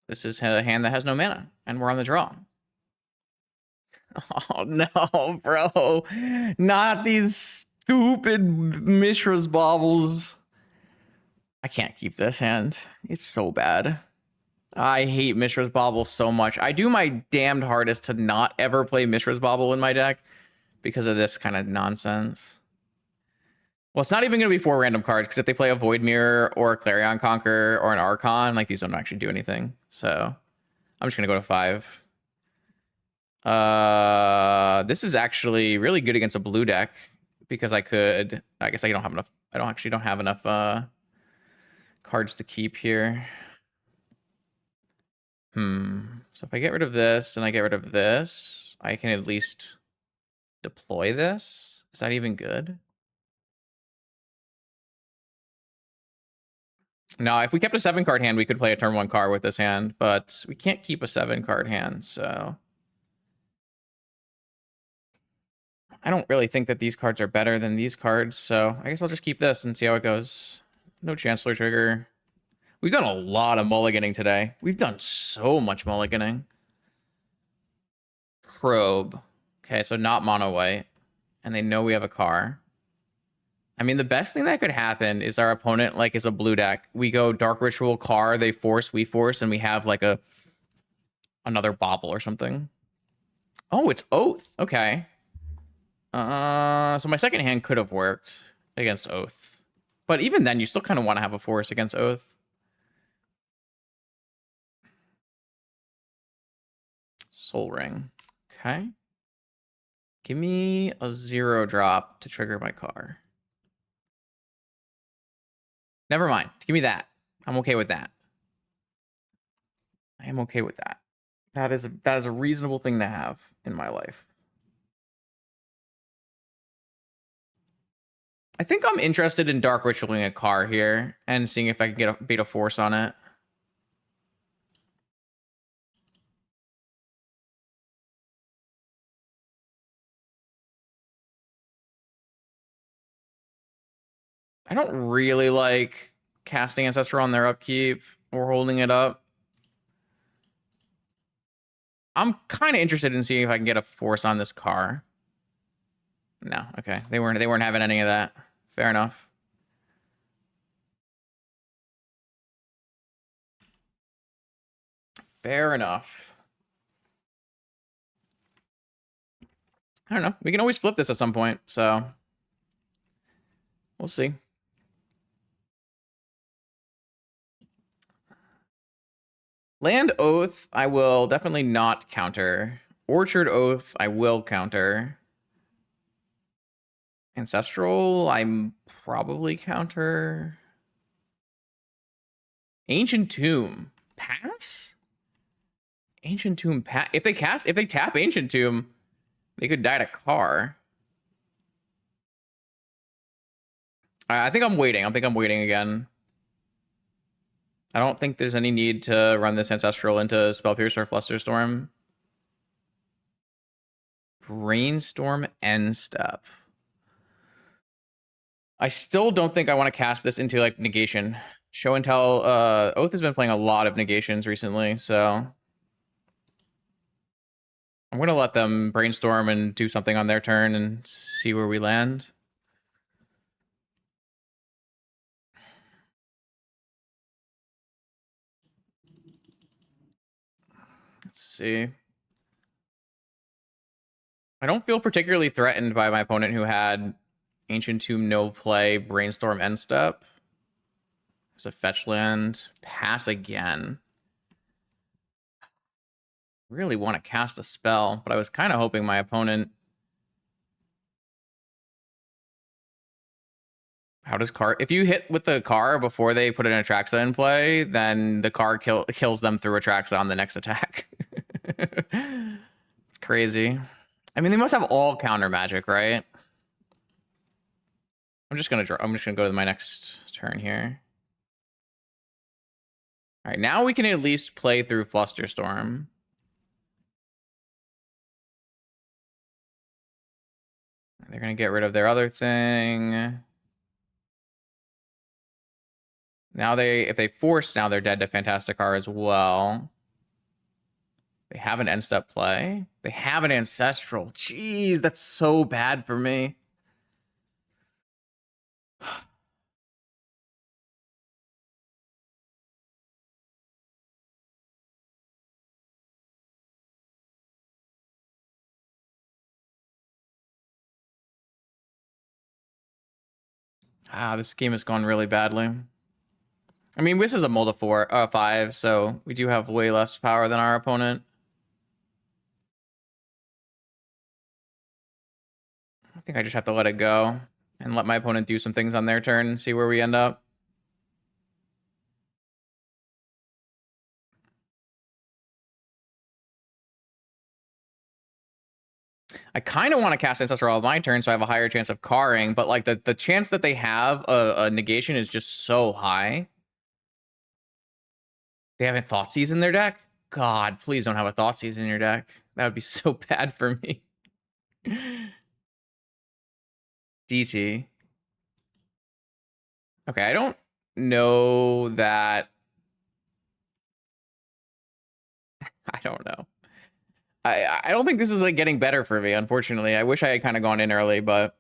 This is a hand that has no mana, and we're on the draw. Oh, no, bro. Not these stupid Mishra's baubles. I can't keep this hand. It's so bad. I hate Mishra's Bauble so much. I do my damned hardest to not ever play Mishra's Bauble in my deck because of this kind of nonsense. Well, it's not even going to be 4 random cards, because if they play a Void Mirror or a Clarion Conqueror or an Archon, like, these don't actually do anything. So I'm just going to go to 5. This is actually really good against a blue deck, because I guess I don't have enough. I don't have enough cards to keep here. So if I get rid of this and I get rid of this, I can at least deploy this. Is that even good? No, if we kept a 7-card hand, we could play a turn 1 card with this hand, but we can't keep a 7-card hand, so I don't really think that these cards are better than these cards, so I guess I'll just keep this and see how it goes. No Chancellor trigger. We've done a lot of mulliganing today. We've done so much mulliganing. Probe. Okay, so not mono white. And they know we have a car. I mean, the best thing that could happen is our opponent, like, is a blue deck. We go Dark Ritual, car, they force, we force, and we have, like, another bauble or something. Oh, it's Oath. Okay. So my second hand could have worked against Oath. But even then, you still kind of want to have a force against Oath. Soul Ring. Okay. Give me a 0-drop to trigger my car. Never mind. Give me that. I'm okay with that. I am okay with that. That is a reasonable thing to have in my life. I think I'm interested in Dark Ritualing a car here and seeing if I can get a beta force on it. I don't really like casting Ancestor on their upkeep or holding it up. I'm kind of interested in seeing if I can get a force on this car. No, okay. They weren't having any of that. Fair enough. Fair enough. I don't know. We can always flip this at some point, so we'll see. Land Oath, I will definitely not counter. Orchard Oath, I will counter. Ancestral, I'm probably counter. Ancient Tomb, pass? Ancient Tomb, pass. If they tap Ancient Tomb, they could die to car. I think I'm waiting. I think I'm waiting again. I don't think there's any need to run this Ancestral into Spell Piercer, Flusterstorm. Brainstorm, End Step. I still don't think I want to cast this into, like, negation. Show and Tell. Oath has been playing a lot of negations recently, so I'm going to let them brainstorm and do something on their turn and see where we land. Let's see. I don't feel particularly threatened by my opponent who had Ancient Tomb, no play, Brainstorm, End Step. There's a fetch land. Pass again. Really want to cast a spell, but I was kind of hoping my opponent... How does car... If you hit with the car before they put an Atraxa in play, then the car kills them through Atraxa on the next attack. It's crazy. I mean, they must have all counter magic, right? I'm just gonna go to my next turn here. All right, now we can at least play through Flusterstorm. They're gonna get rid of their other thing. Now if they force, now they're dead to Fantasticar as well. They have an end step play. They have an Ancestral. Jeez, that's so bad for me. This game has gone really badly. I mean, this is a multi 5, so we do have way less power than our opponent. I think I just have to let it go and let my opponent do some things on their turn and see where we end up. I kind of want to cast Ancestral on my turn so I have a higher chance of carring, but like the chance that they have a negation is just so high. They have a Thoughtseize in their deck? God, please don't have a Thoughtseize in your deck. That would be so bad for me. DT. Okay, I don't know that. I don't know. I don't think this is like getting better for me, unfortunately. I wish I had kind of gone in early, but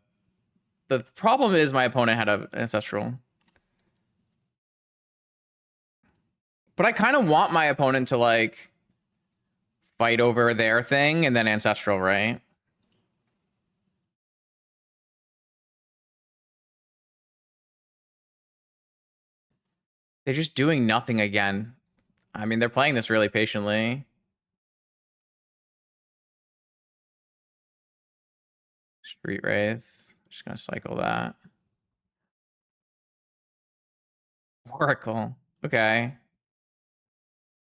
the problem is my opponent had an Ancestral. But I kind of want my opponent to like fight over their thing and then Ancestral, right? They're just doing nothing again. I mean, they're playing this really patiently. Street Wraith. Just gonna cycle that. Oracle. Okay.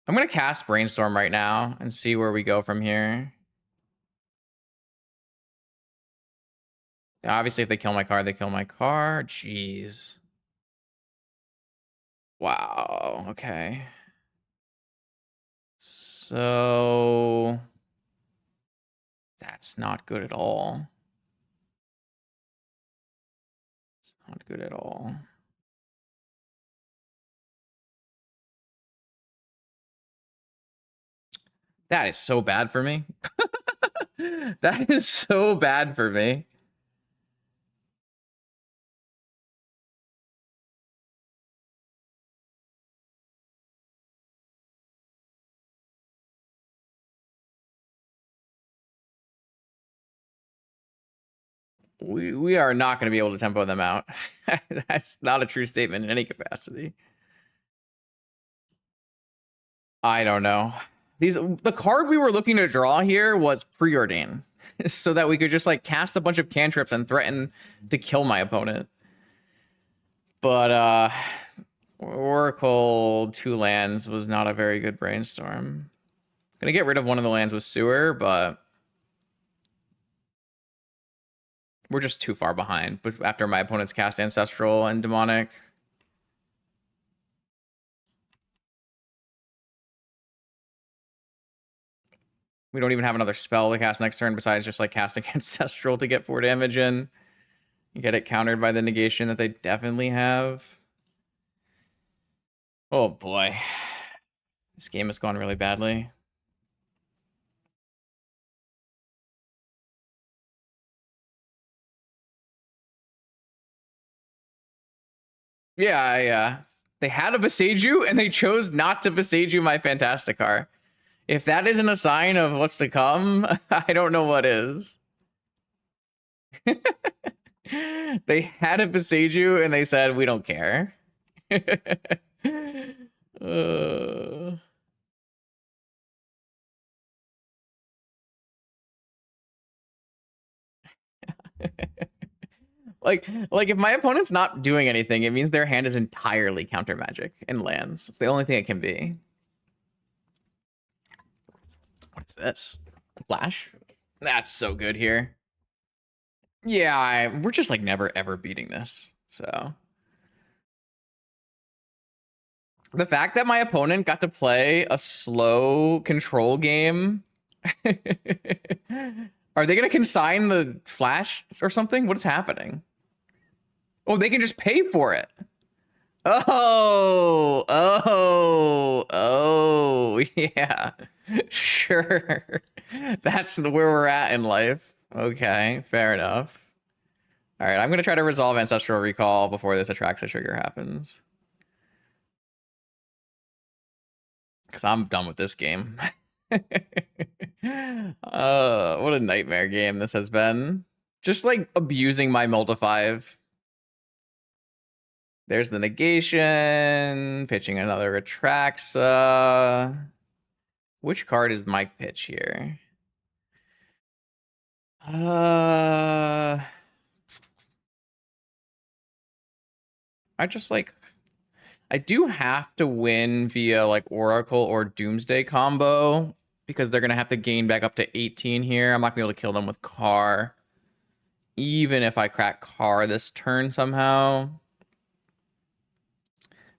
I'm gonna cast Brainstorm right now and see where we go from here. Obviously, if they kill my card, they kill my card. Jeez. Wow. Okay. So that's not good at all. It's not good at all. That is so bad for me. That is so bad for me. We are not going to be able to tempo them out. That's not a true statement in any capacity. I don't know. The card we were looking to draw here was Preordain, so that we could just like cast a bunch of cantrips and threaten to kill my opponent. But Oracle 2 lands was not a very good brainstorm. Gonna get rid of one of the lands with Sewer, but we're just too far behind. But after my opponent's cast Ancestral and Demonic. We don't even have another spell to cast next turn besides just like casting Ancestral to get 4 damage in. You get it countered by the negation that they definitely have. Oh boy. This game has gone really badly. Yeah. They had a Beseech you and they chose not to Beseech you my Fantasticar. If that isn't a sign of what's to come, I don't know what is. They had a Beseech you and they said, we don't care. Like if my opponent's not doing anything, it means their hand is entirely counter magic and lands. It's the only thing it can be. What's this? Flash? That's so good here. Yeah, we're just like never ever beating this. So the fact that my opponent got to play a slow control game Are they gonna consign the Flash or something? What is happening? Oh, they can just pay for it. Oh, yeah. Sure. That's where we're at in life. Okay, fair enough. All right, I'm gonna try to resolve Ancestral Recall before this Atraxa trigger happens. Because I'm done with this game. What a nightmare game this has been. Just like abusing my multi-5. There's the negation, pitching another Atraxa. Which card is my pitch here? I just like, I do have to win via like Oracle or Doomsday combo because they're going to have to gain back up to 18 here. I'm not going to be able to kill them with Car. Even if I crack Car this turn somehow.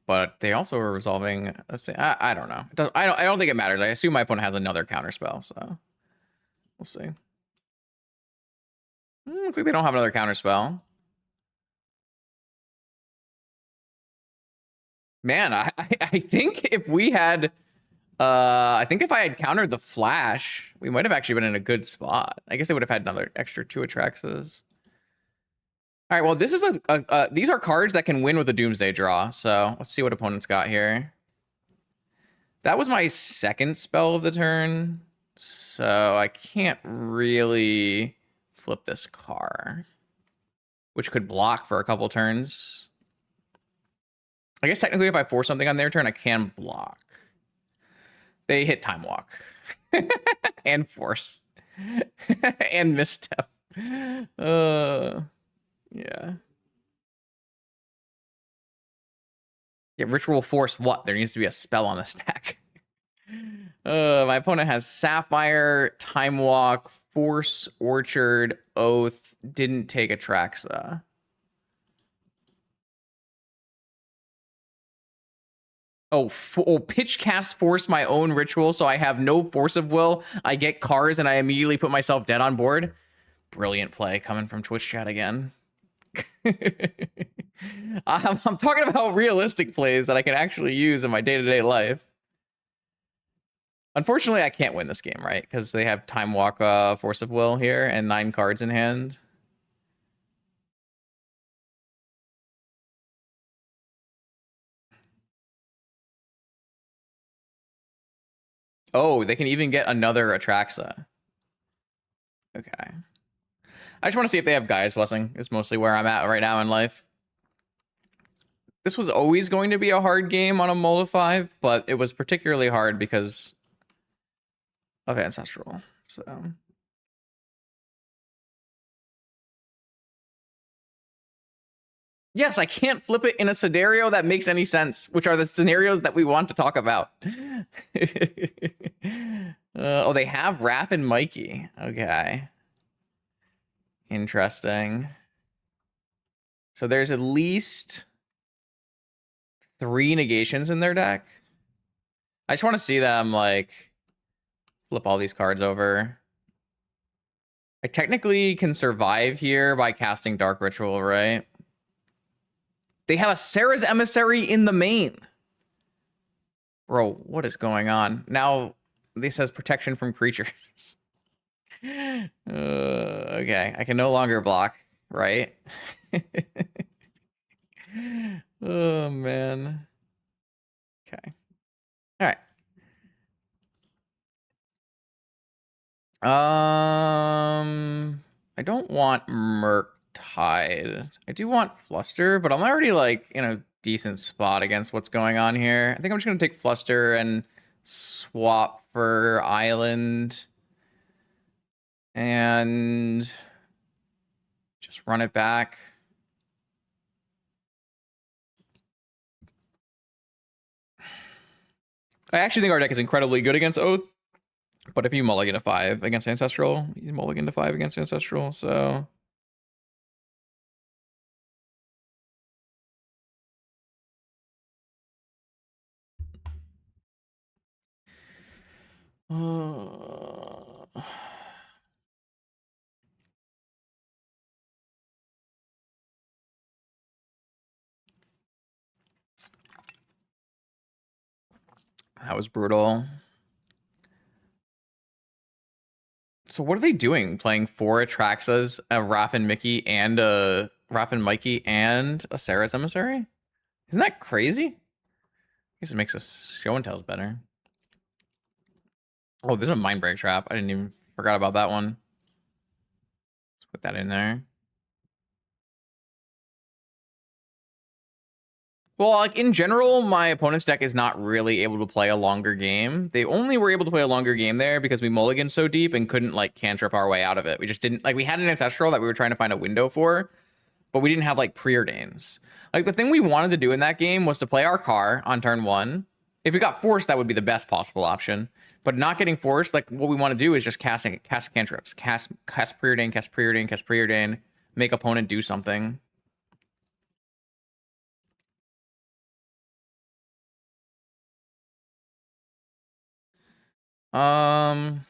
But they also are resolving a thing. I don't know. I don't think it matters. I assume my opponent has another counterspell, so we'll see. Looks like they don't have another counterspell. Man, I think if we had I think if I had countered the Flash, we might have actually been in a good spot. I guess they would have had another extra 2 Atraxas. All right, well, this is these are cards that can win with a Doomsday draw. So let's see what opponents got here. That was my second spell of the turn, so I can't really flip this Car, which could block for a couple turns. I guess technically if I force something on their turn, I can block. They hit Time Walk and Force and Misstep. Yeah. Yeah, Ritual Force what? There needs to be a spell on the stack. My opponent has Sapphire, Time Walk, Force, Orchard, Oath, didn't take Atraxa. Pitch Cast Force my own ritual, so I have no force of will. I get cars and I immediately put myself dead on board. Brilliant play coming from Twitch chat again. I'm talking about realistic plays that I can actually use in my day-to-day life. Unfortunately, I can't win this game, right? Because they have Time Walk, Force of Will here, and 9 cards in hand. Oh, they can even get another Atraxa. Okay. I just want to see if they have Gaia's Blessing. Is mostly where I'm at right now in life. This was always going to be a hard game on a Mold 5, but it was particularly hard because of Ancestral. So yes, I can't flip it in a scenario that makes any sense, which are the scenarios that we want to talk about. Oh, they have Raph and Mikey. Okay. Interesting. So there's at least 3 negations in their deck. I just want to see them, like, flip all these cards over. I technically can survive here by casting Dark Ritual, right? They have a Sarah's Emissary in the main. Bro, what is going on? Now, this says protection from creatures. Okay, I can no longer block, right? Oh, man. Okay. All right. I don't want Murktide. I do want Fluster, but I'm already like in a decent spot against what's going on here. I think I'm just gonna take Fluster and swap for Island and just run it back. I actually think our deck is incredibly good against Oath, but if you mulligan to 5 against Ancestral, you mulligan to 5 against Ancestral, so... That was brutal. So what are they doing? Playing four Atraxas, a Raph and Mickey, and a Raph and Mikey, and a Sarah's Emissary? Isn't that crazy? I guess it makes us show and tells better. Oh, there's a Mind Break Trap. I didn't even forgot about that one. Let's put that in there. Well, like in general, my opponent's deck is not really able to play a longer game. They only were able to play a longer game there because we mulliganed so deep and couldn't like cantrip our way out of it. We just didn't like we had an ancestral that we were trying to find a window for, but we didn't have like preordains. Like the thing we wanted to do in that game was to play our car on turn one. If we got forced, that would be the best possible option. But not getting forced, like what we want to do is just cast cantrips, cast preordain, cast preordain, cast preordain, make opponent do something. Um,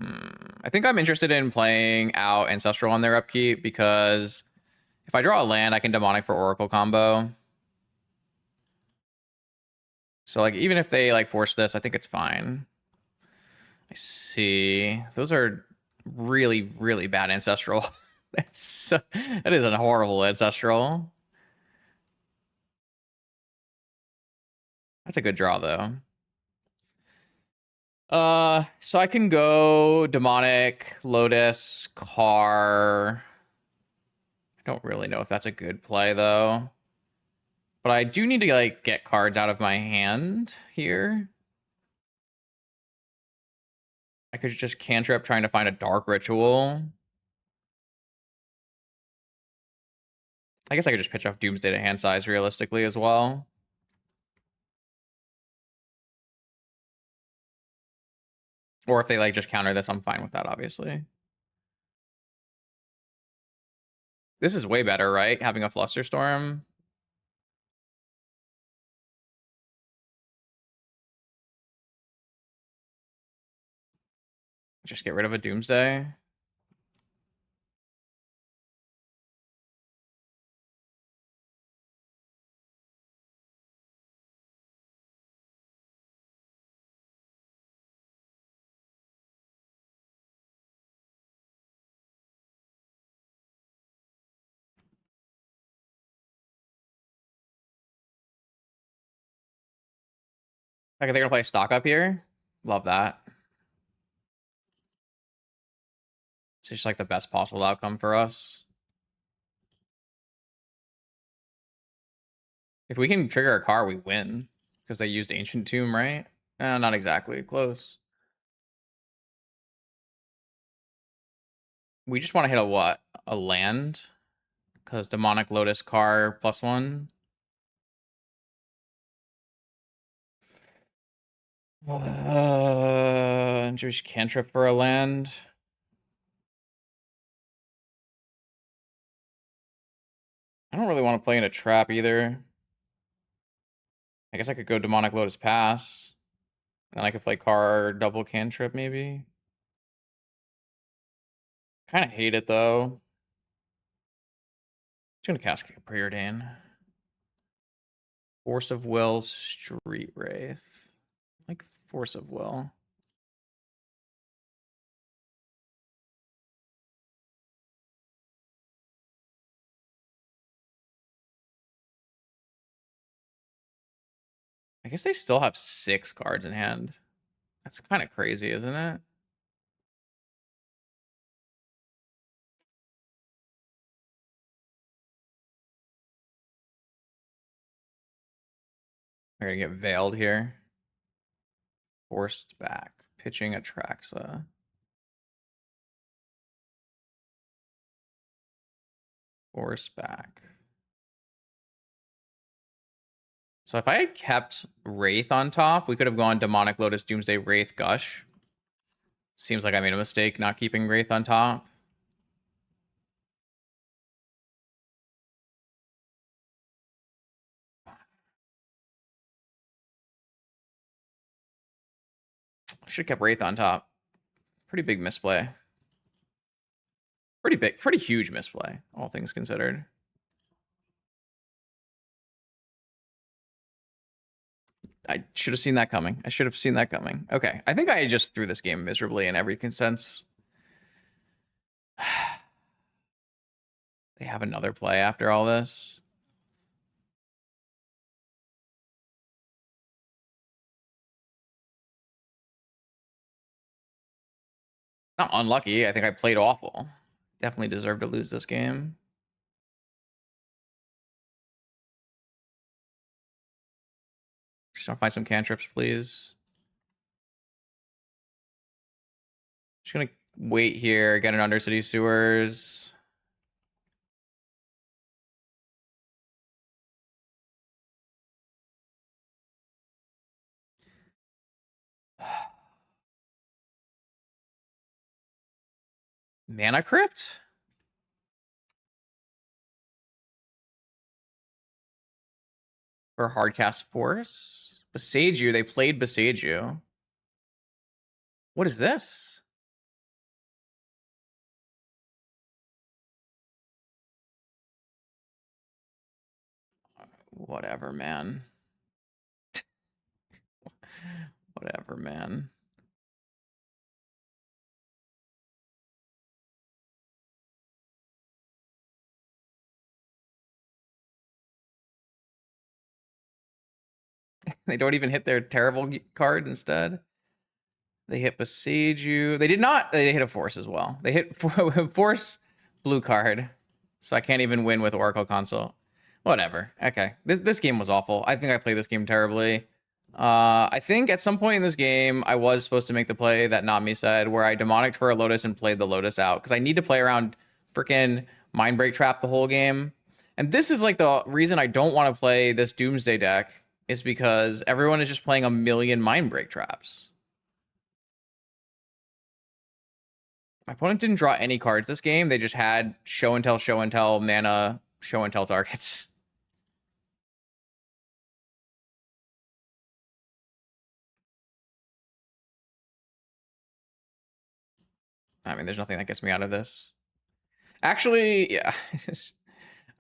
I think I'm interested in playing out Ancestral on their upkeep because if I draw a land, I can Demonic for Oracle combo. So like even if they like force this, I think it's fine. I see. Those are really, really bad Ancestral. That is a horrible Ancestral. That's a good draw though. So I can go Demonic, Lotus, Car. I don't really know if that's a good play though. But I do need to like get cards out of my hand here. I could just cantrip trying to find a Dark Ritual. I guess I could just pitch off Doomsday to hand size realistically as well. Or if they like just counter this, I'm fine with that, obviously. This is way better, right? Having a Flusterstorm. Just get rid of a Doomsday. Like they're gonna play stock up here. Love that. It's just like the best possible outcome for us. If we can trigger a car, we win. Because they used Ancient Tomb, right? Not exactly. Close. We just want to hit a what? A land? Because Demonic Lotus car +1. Just cantrip for a land. I don't really want to play in a trap either. I guess I could go Demonic Lotus Pass. And then I could play car double cantrip maybe. Kind of hate it though. Just gonna cast Preordain. Force of Will, Street Wraith. Like Force of Will. I guess they still have 6 cards in hand. That's kind of crazy, isn't it? We're gonna get veiled here. Forced back. Pitching Atraxa. Forced back. So if I had kept Wraith on top, we could have gone Demonic Lotus, Doomsday, Wraith, Gush. Seems like I made a mistake not keeping Wraith on top. Should have kept Wraith on top. Pretty big misplay. Pretty huge misplay, all things considered. I should have seen that coming. I should have seen that coming. Okay, I think I just threw this game miserably in every sense. They have another play after all this. Not unlucky. I think I played awful. Definitely deserved to lose this game. Just want to find some cantrips, please. Just gonna wait here, get an Undercity Sewers. Mana Crypt? For Hardcast Force? Beseech you. They played Beseech you. What is this? Whatever, man. Whatever, man. They don't even hit their terrible card instead. They hit Beseech you. They did not. They hit a Force as well. They hit Force blue card. So I can't even win with Oracle Consult. Whatever. Okay. This game was awful. I think I played this game terribly. I think at some point in this game, I was supposed to make the play that Nami said, where I demonicked for a Lotus and played the Lotus out. Because I need to play around freaking Mindbreak Trap the whole game. And this is like the reason I don't want to play this Doomsday deck, is because everyone is just playing a million Mindbreak Traps. My opponent didn't draw any cards this game. They just had show and tell, mana, show and tell targets. I mean, there's nothing that gets me out of this. Actually, yeah.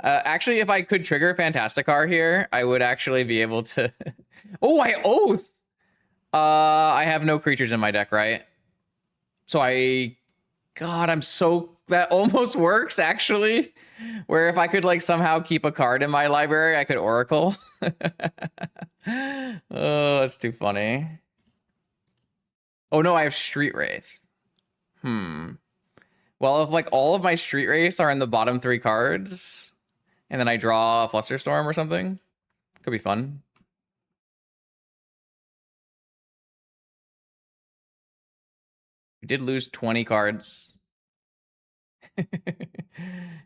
Actually, if I could trigger Fantasticar here, I would actually be able to... Oh, I oath! I have no creatures in my deck, right? So God, I'm so... That almost works, actually. Where if I could, like, somehow keep a card in my library, I could Oracle. Oh, that's too funny. Oh, no, I have Street Wraith. Well, if, like, all of my Street Wraiths are in the bottom 3 cards, and then I draw a Flusterstorm or something, could be fun. We did lose 20 cards.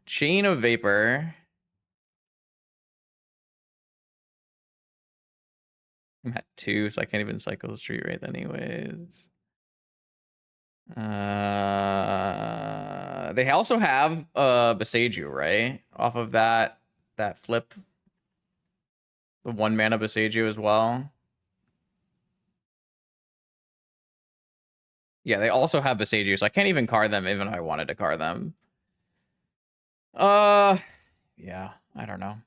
Chain of Vapor. I'm at 2, so I can't even cycle the Street Wraith anyways. They also have Beseech you, right? Off of that flip. The 1 mana Beseech you as well. Yeah, they also have Beseech you, so I can't even card them even if I wanted to card them. Yeah, I don't know.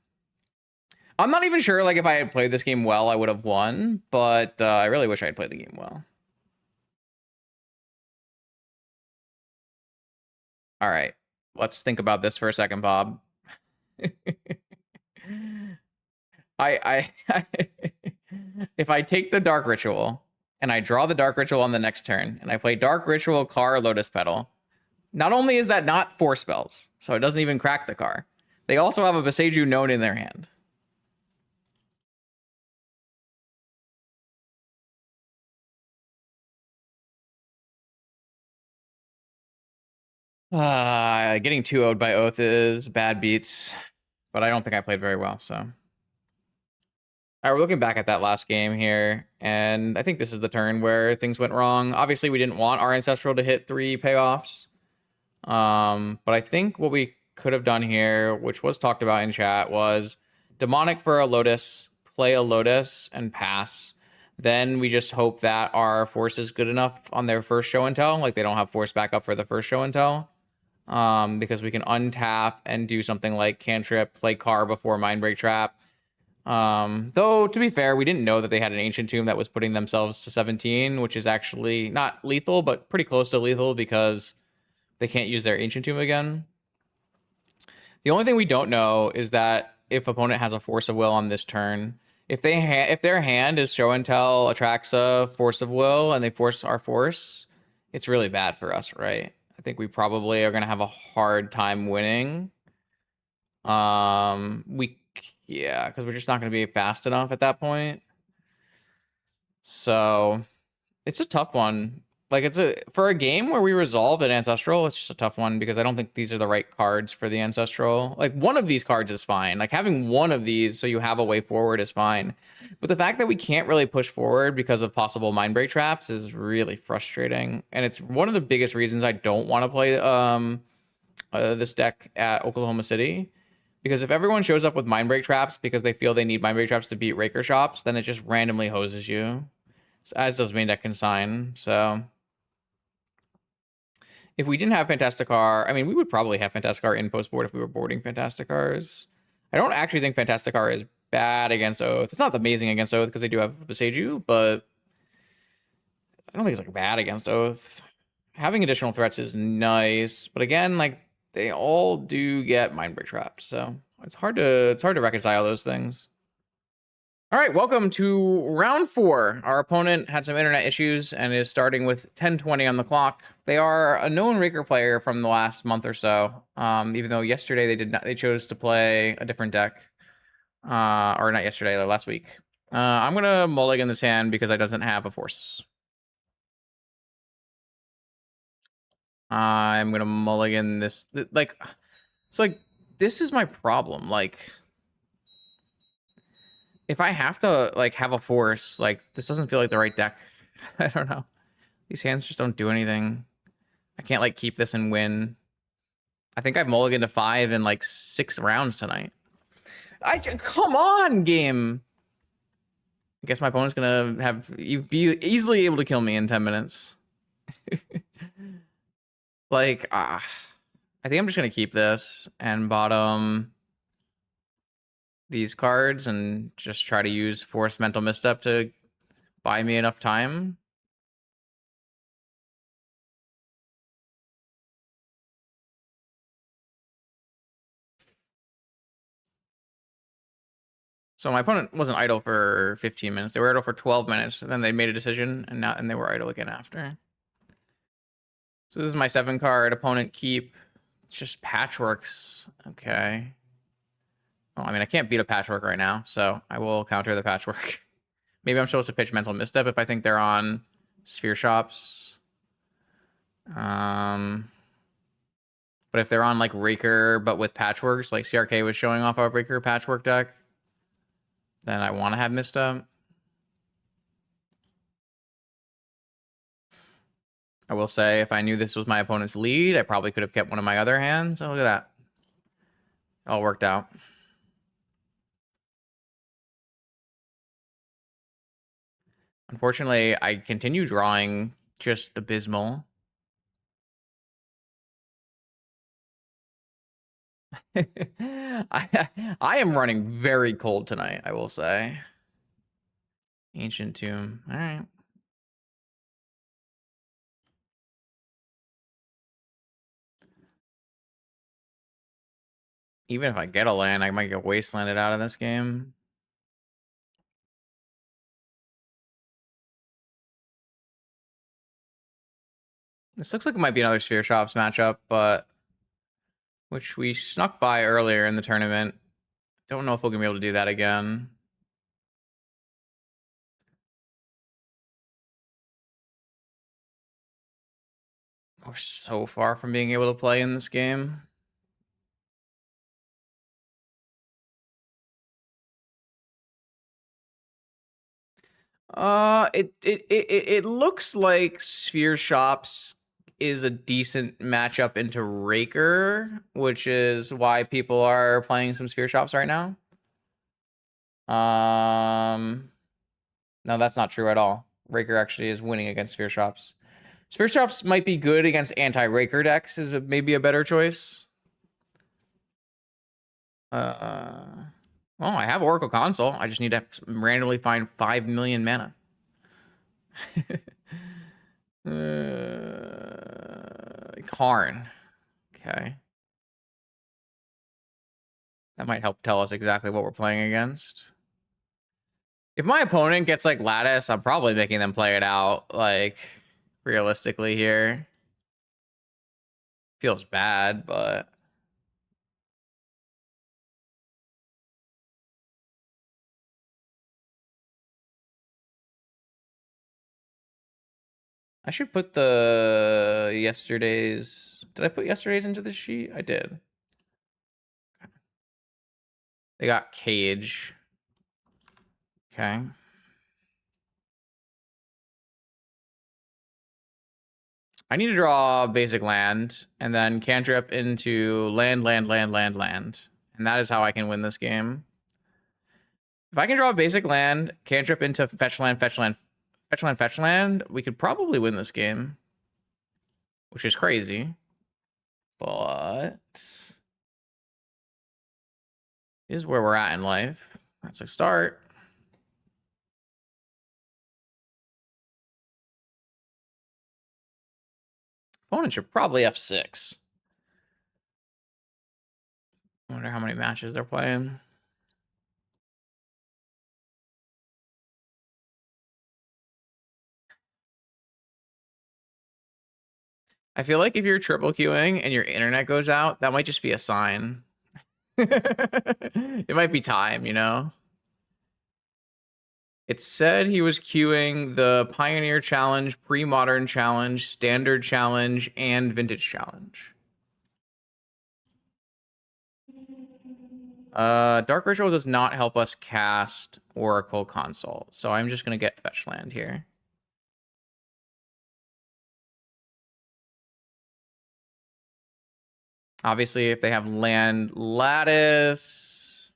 I'm not even sure, like, if I had played this game well, I would have won, but I really wish I had played the game well. All right, let's think about this for a second, Bob. If I take the Dark Ritual and I draw the Dark Ritual on the next turn, and I play Dark Ritual, Car, Lotus Petal, not only is that not 4 spells, so it doesn't even crack the Car, they also have a Beseech you known in their hand. Getting 2-0'd by Oath is bad beats, but I don't think I played very well, so. All right, we're looking back at that last game here, and I think this is the turn where things went wrong. Obviously, we didn't want our Ancestral to hit 3 payoffs, but I think what we could have done here, which was talked about in chat, was Demonic for a Lotus, play a Lotus, and pass. Then we just hope that our Force is good enough on their first show and tell, like they don't have Force back up for the first show and tell. Because we can untap and do something like Cantrip, play Car before Mindbreak Trap. Though to be fair, we didn't know that they had an Ancient Tomb that was putting themselves to 17, which is actually not lethal, but pretty close to lethal because they can't use their Ancient Tomb again. The only thing we don't know is that if opponent has a Force of Will on this turn, if their hand is Show and Tell, Atraxa, Force of Will, and they force our Force, it's really bad for us, right? I think we probably are gonna have a hard time winning. Yeah, because we're just not gonna be fast enough at that point. So it's a tough one. Like for a game where we resolve an ancestral, it's just a tough one because I don't think these are the right cards for the ancestral. Like one of these cards is fine. Like having one of these so you have a way forward is fine. But the fact that we can't really push forward because of possible mind break traps is really frustrating. And it's one of the biggest reasons I don't want to play this deck at Oklahoma City. Because if everyone shows up with mind break traps because they feel they need mind break traps to beat Raker shops, then it just randomly hoses you. As does main deck consign. So if we didn't have Fantasticar, I mean, we would probably have Fantasticar in post board if we were boarding Fantasticars. I don't actually think Fantasticar is bad against Oath. It's not amazing against Oath because they do have Beseech, but I don't think it's like bad against Oath. Having additional threats is nice, but again, like they all do get mind break trapped, so it's hard to reconcile those things. All right, welcome to round 4. Our opponent had some internet issues and is starting with 10:20 on the clock. They are a known Raker player from the last month or so. Even though yesterday they chose to play a different deck. Or not yesterday, last week. I'm gonna mulligan this hand because I doesn't have a Force. I'm gonna mulligan this. Like, so like this is my problem. Like, if I have to like have a Force, like this doesn't feel like the right deck. I don't know. These hands just don't do anything. I can't like keep this and win. I think I've mulliganed to 5 in like 6 rounds tonight. Come on, game. I guess my opponent's gonna be easily able to kill me in 10 minutes. Like, I think I'm just gonna keep this and bottom these cards and just try to use Force Mental Misstep to buy me enough time. So my opponent wasn't idle for 15 minutes. They were idle for 12 minutes. And then they made a decision, and they were idle again after. So this is my 7 card. Opponent keep. It's just patchworks. Okay. Well, I mean, I can't beat a patchwork right now, so I will counter the patchwork. Maybe I'm supposed to pitch Mental Misstep if I think they're on Sphere Shops. But if they're on like Raker, but with patchworks, like CRK was showing off a Raker patchwork deck, then I want to have Misstep. I will say, if I knew this was my opponent's lead, I probably could have kept one of my other hands. Oh, look at that. It all worked out. Unfortunately, I continue drawing just abysmal. I am running very cold tonight, I will say. Ancient Tomb. All right. Even if I get a land, I might get wastelanded out of this game. This looks like it might be another Sphere Shops matchup, but which we snuck by earlier in the tournament. Don't know if we're gonna be able to do that again. We're so far from being able to play in this game. It looks like Sphere Shops is a decent matchup into Raker, which is why people are playing some Sphere Shops right now. No, that's not true at all. Raker actually is winning against Sphere Shops. Sphere Shops might be good against anti-Raker decks, is maybe a better choice. Well, I have Oracle Console. I just need to randomly find 5 million mana. Karn. Okay. That might help tell us exactly what we're playing against. If my opponent gets like Lattice, I'm probably making them play it out, like, realistically here. Feels bad, but... I should put the yesterday's... Did I put yesterday's into the sheet? I did. They got Cage. Okay. I need to draw basic land, and then cantrip into land. And that is how I can win this game. If I can draw a basic land, cantrip into fetch land, we could probably win this game. Which is crazy. But... is where we're at in life. That's a start. Opponent should probably F6. I wonder how many matches they're playing. I feel like if you're triple queuing and your internet goes out, that might just be a sign. It might be time, you know? It said he was queuing the Pioneer Challenge, Pre-Modern Challenge, Standard Challenge, and Vintage Challenge. Dark Ritual does not help us cast Oracle Console, so I'm just going to get Fetch Land here. Obviously, if they have Land Lattice,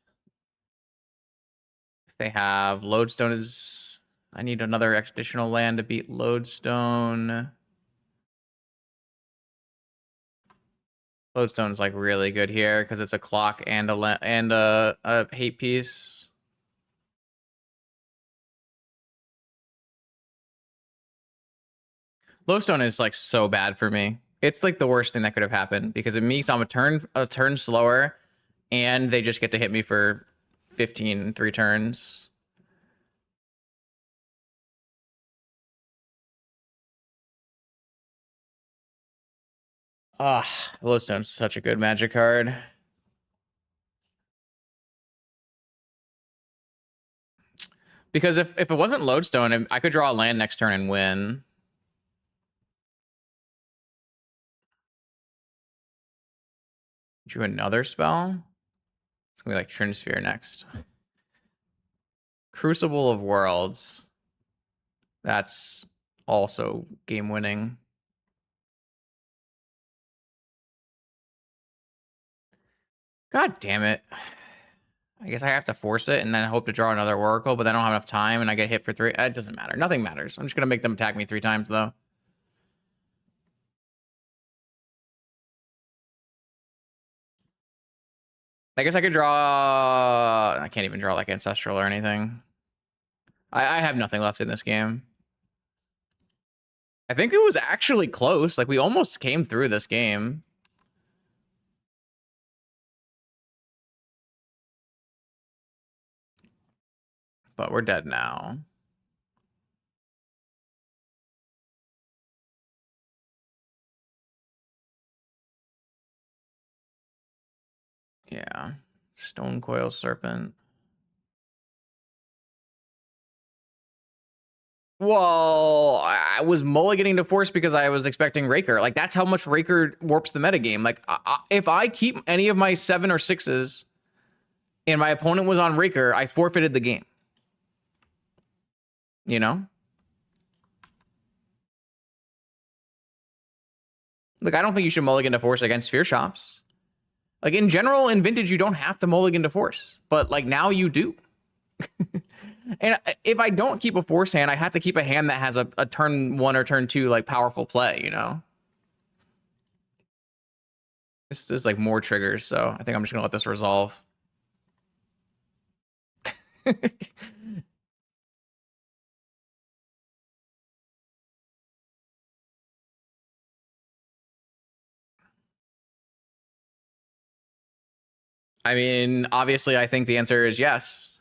if they have Lodestone is... I need another additional land to beat Lodestone. Lodestone is like really good here because it's a clock and a hate piece. Lodestone is like so bad for me. It's like the worst thing that could have happened because it means I'm a turn slower, and they just get to hit me for 15 3 turns. Ah, Lodestone's such a good Magic card. Because if it wasn't Lodestone, I could draw a land next turn and win. Drew another spell? It's gonna be like Trinisphere next. Crucible of Worlds. That's also game winning. God damn it. I guess I have to force it and then hope to draw another Oracle, but I don't have enough time and I get hit for 3. It doesn't matter. Nothing matters. I'm just gonna make them attack me 3 times though. I guess I could draw... I can't even draw like Ancestral or anything. I have nothing left in this game. I think it was actually close. Like, we almost came through this game. But we're dead now. Yeah. Stone Coil Serpent. Well, I was mulliganing to Force because I was expecting Raker. Like, that's how much Raker warps the metagame. Like, if I keep any of my 7 or 6s and my opponent was on Raker, I forfeited the game. You know? Like, I don't think you should mulligan to Force against Sphere Shops. Like, in general, in Vintage, you don't have to mulligan to Force. But, like, now you do. And if I don't keep a Force hand, I have to keep a hand that has a turn 1 or turn 2, like, powerful play, you know? This is, like, more triggers, so I think I'm just gonna let this resolve. I mean, obviously, I think the answer is yes.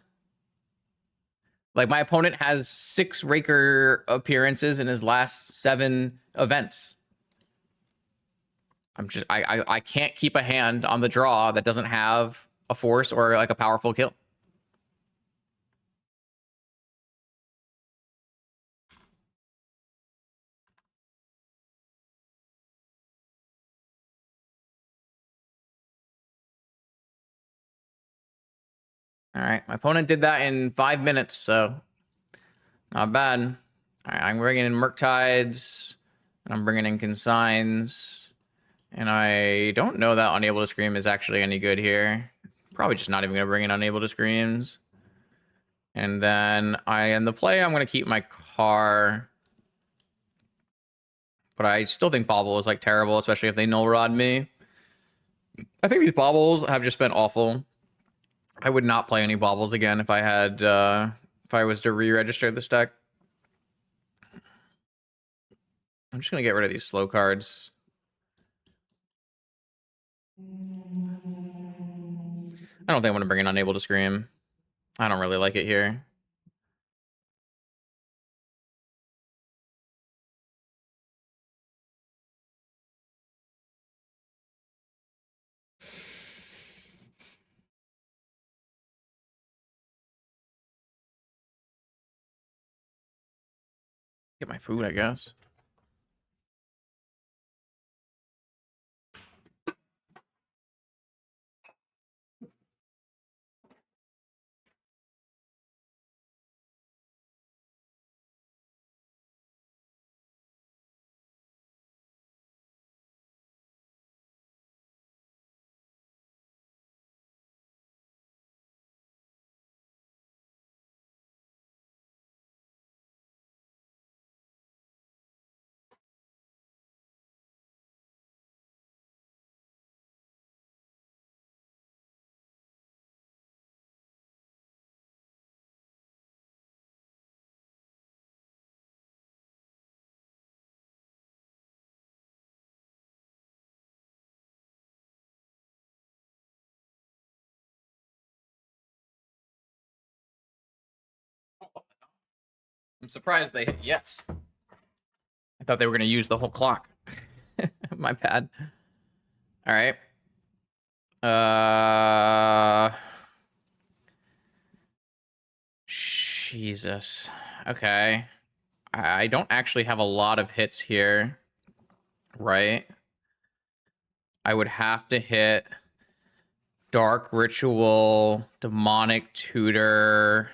Like, my opponent has 6 Raker appearances in his last 7 events. I can't keep a hand on the draw that doesn't have a force or like a powerful kill. All right, my opponent did that in 5 minutes, so not bad. All right, I'm bringing in Murktides, and I'm bringing in Consigns, and I don't know that Unable to Scream is actually any good here. Probably just not even gonna bring in Unable to Screams. And then I end the play. I'm gonna keep my car, but I still think Bobble is like terrible, especially if they null rod me. I think these bobbles have just been awful. I would not play any bobbles again if I had if I was to re-register this deck. I'm just gonna get rid of these slow cards. I don't think I'm gonna bring in Unable to Scream. I don't really like it here. Get my food, I guess. I'm surprised they hit yes. I thought they were gonna use the whole clock. My bad. All right. Jesus. Okay. I don't actually have a lot of hits here, right? I would have to hit Dark Ritual, Demonic Tutor,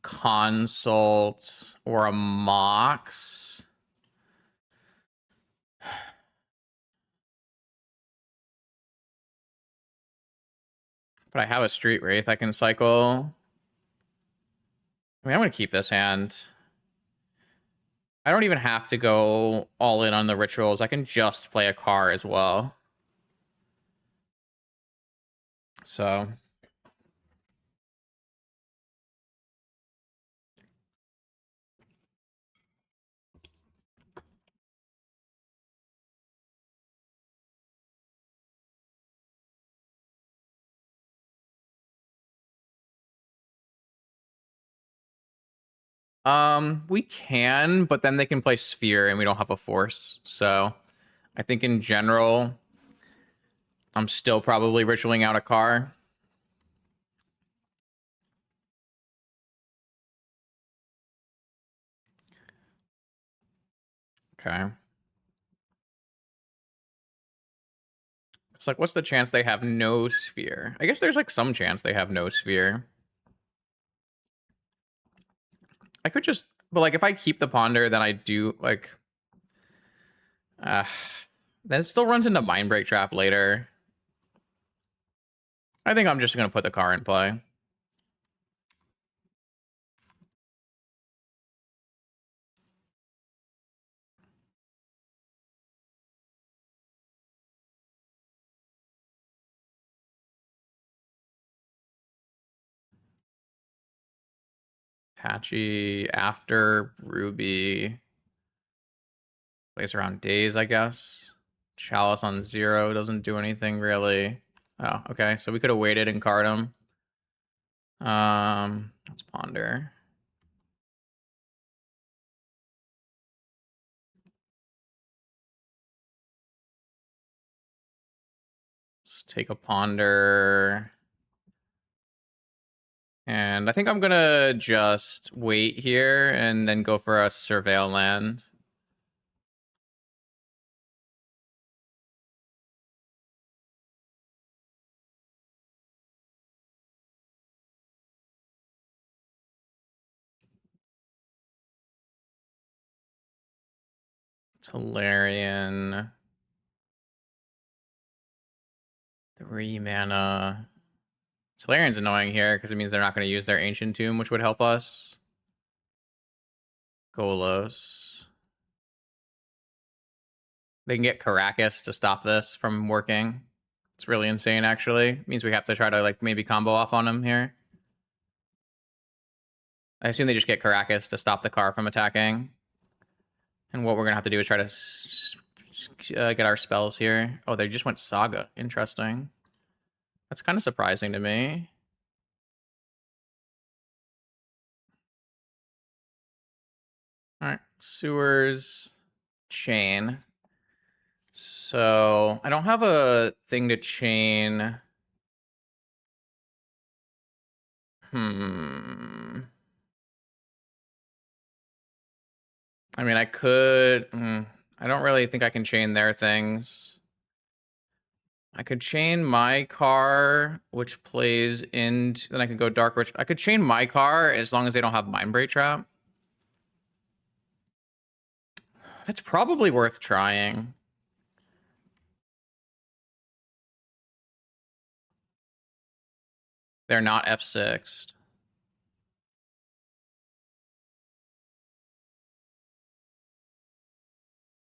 Consult, or a Mox. But I have a Street Wraith I can cycle. I mean, I'm going to keep this hand. I don't even have to go all in on the rituals. I can just play a car as well. So we can, but then they can play Sphere and we don't have a force. So I think in general, I'm still probably ritualing out a car. Okay. It's like, what's the chance they have no Sphere? I guess there's like some chance they have no Sphere. I could just, but like if I keep the Ponder, then I do like, uh, then it still runs into Mind Break Trap later. I think I'm just gonna put the car in play. Patchy after Ruby. Plays around days, I guess. Chalice on 0 doesn't do anything really. Oh, okay. So we could have waited and card him. Let's ponder. Let's take a ponder. And I think I'm gonna just wait here and then go for a surveil land. Tolarian. 3 mana. Tolarian's annoying here because it means they're not going to use their Ancient Tomb, which would help us. Golos. They can get Caracas to stop this from working. It's really insane, actually. It means we have to try to, like, maybe combo off on him here. I assume they just get Caracas to stop the car from attacking. And what we're going to have to do is try to get our spells here. Oh, they just went Saga. Interesting. That's kind of surprising to me. All right. Sewers. Chain. So I don't have a thing to chain. I mean, I could. I don't really think I can chain their things. I could chain my car, which plays into. Then I could go Dark Witch. I could chain my car as long as they don't have Mindbreak Trap. That's probably worth trying. They're not F6'd.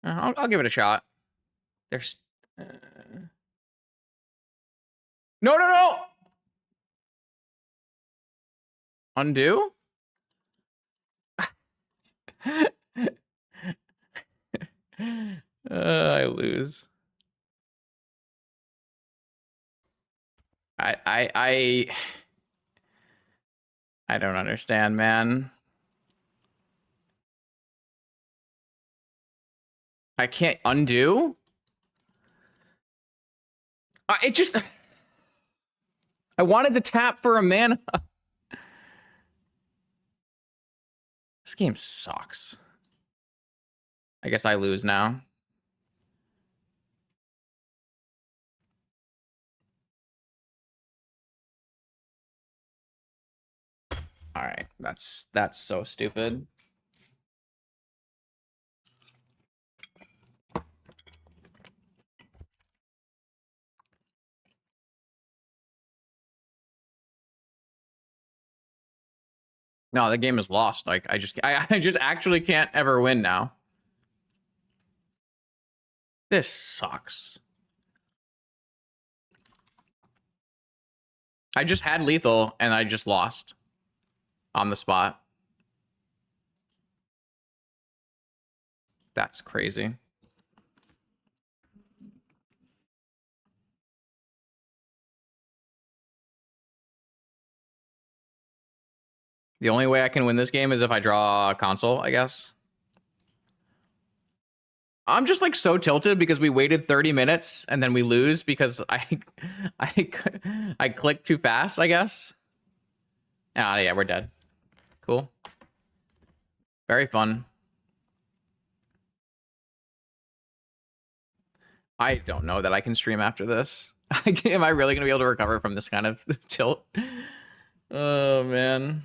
I'll give it a shot. There's. No, no, no! Undo? I lose. I don't understand, man. I can't undo? It just... I wanted to tap for a mana. This game sucks. I guess I lose now. All right, that's so stupid. No, the game is lost. Like I just actually can't ever win now. This sucks. I just had lethal and I just lost on the spot. That's crazy. The only way I can win this game is if I draw a console, I guess. I'm just like so tilted because we waited 30 minutes and then we lose because I clicked too fast, I guess. Ah, yeah, we're dead. Cool. Very fun. I don't know that I can stream after this. Am I really gonna be able to recover from this kind of tilt? Oh man.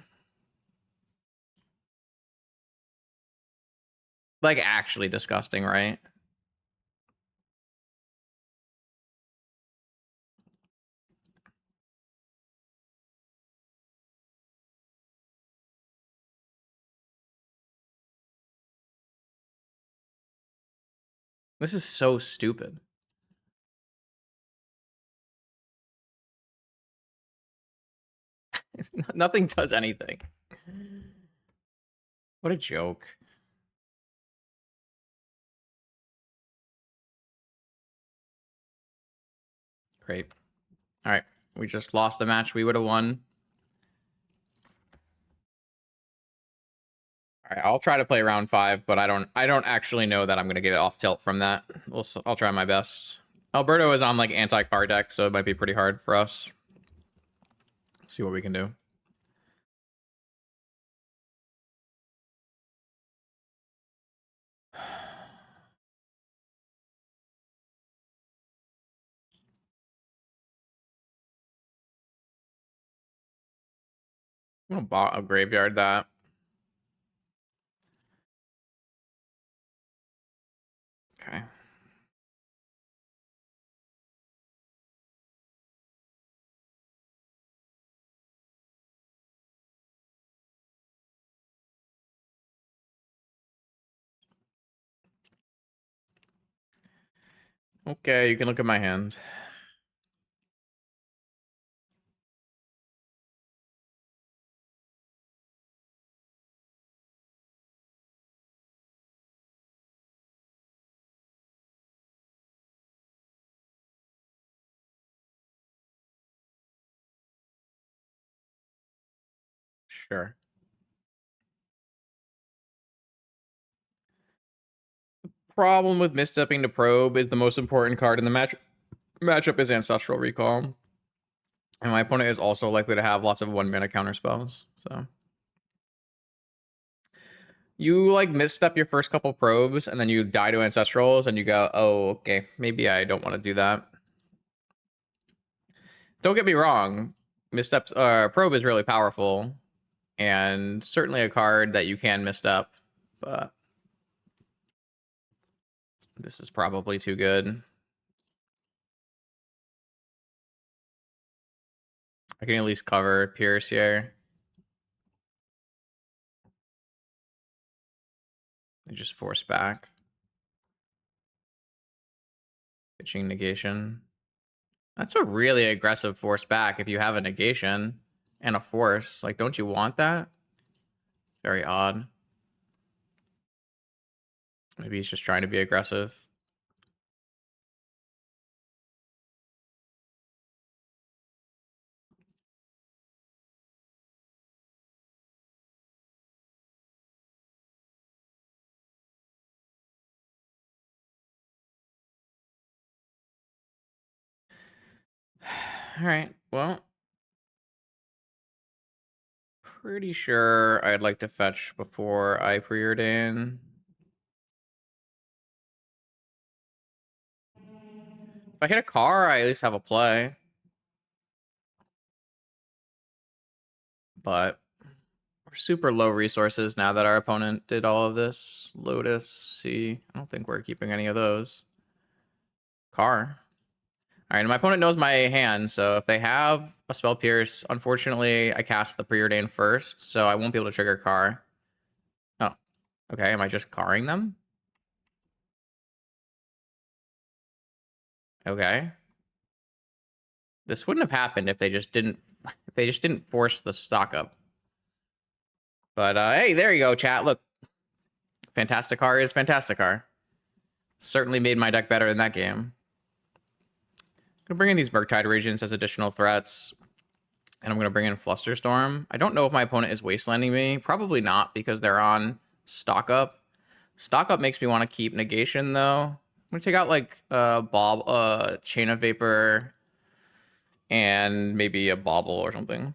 Like actually disgusting, right? This is so stupid. Nothing does anything. What a joke. Great. All right. We just lost the match we would have won. All right, I'll try to play round 5, but I don't actually know that I'm gonna get it off tilt from that. I'll try my best. Alberto is on like anti-card deck, so it might be pretty hard for us. See what we can do. I'll graveyard that. Okay. Okay, you can look at my hand. Sure. Problem with misstepping to probe is the most important card in the matchup is Ancestral Recall. And my opponent is also likely to have lots of 1-mana counter spells. So you like misstep your first couple probes and then you die to Ancestrals and you go, oh, okay, maybe I don't want to do that. Don't get me wrong, missteps probe is really powerful and certainly a card that you can misstep, but this is probably too good. I can at least cover Pierce here. I just force back. Pitching negation. That's a really aggressive force back if you have a negation and a force. Like, don't you want that? Very odd. Maybe he's just trying to be aggressive. All right. Well, pretty sure I'd like to fetch before I preordain. If I hit a car, I at least have a play. But we're super low resources now that our opponent did all of this. Lotus, C. I don't think we're keeping any of those. Car. All right, and my opponent knows my hand, so if they have a Spell Pierce, unfortunately, I cast the Preordain first, so I won't be able to trigger Car. Oh, okay. Am I just carring them? Okay. This wouldn't have happened if they just didn't force the stock up. But hey, there you go, chat. Look, Fantasticar is Fantasticar. Certainly made my deck better in that game. I'm gonna bring in these Murktide Regents as additional threats. And I'm gonna bring in Flusterstorm. I don't know if my opponent is wastelanding me. Probably not, because they're on stock up. Stock up makes me want to keep negation though. I'm gonna take out like Chain of Vapor, and maybe a Bauble or something.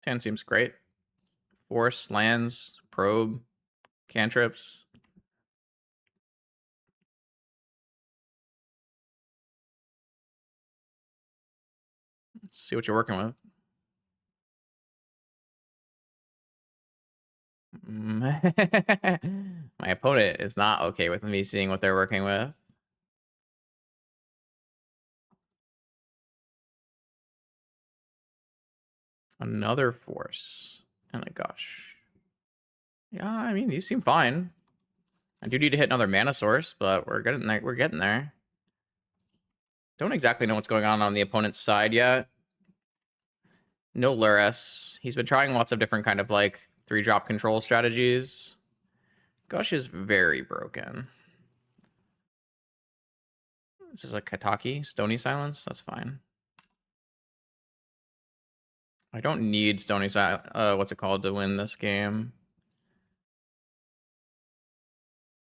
Hand seems great. Force, lands, probe, cantrips. Let's see what you're working with. My opponent is not okay with me seeing what they're working with. Another force and a gush. Yeah, I mean, these seem fine. I do need to hit another mana source, but we're getting there. We're getting there. Don't exactly know what's going on the opponent's side yet. No Lurrus. He's been trying lots of different kind of like 3-drop control strategies. Gush is very broken. This is a Kataki, Stony Silence. That's fine. I don't need Stony Silence. What's it called to win this game?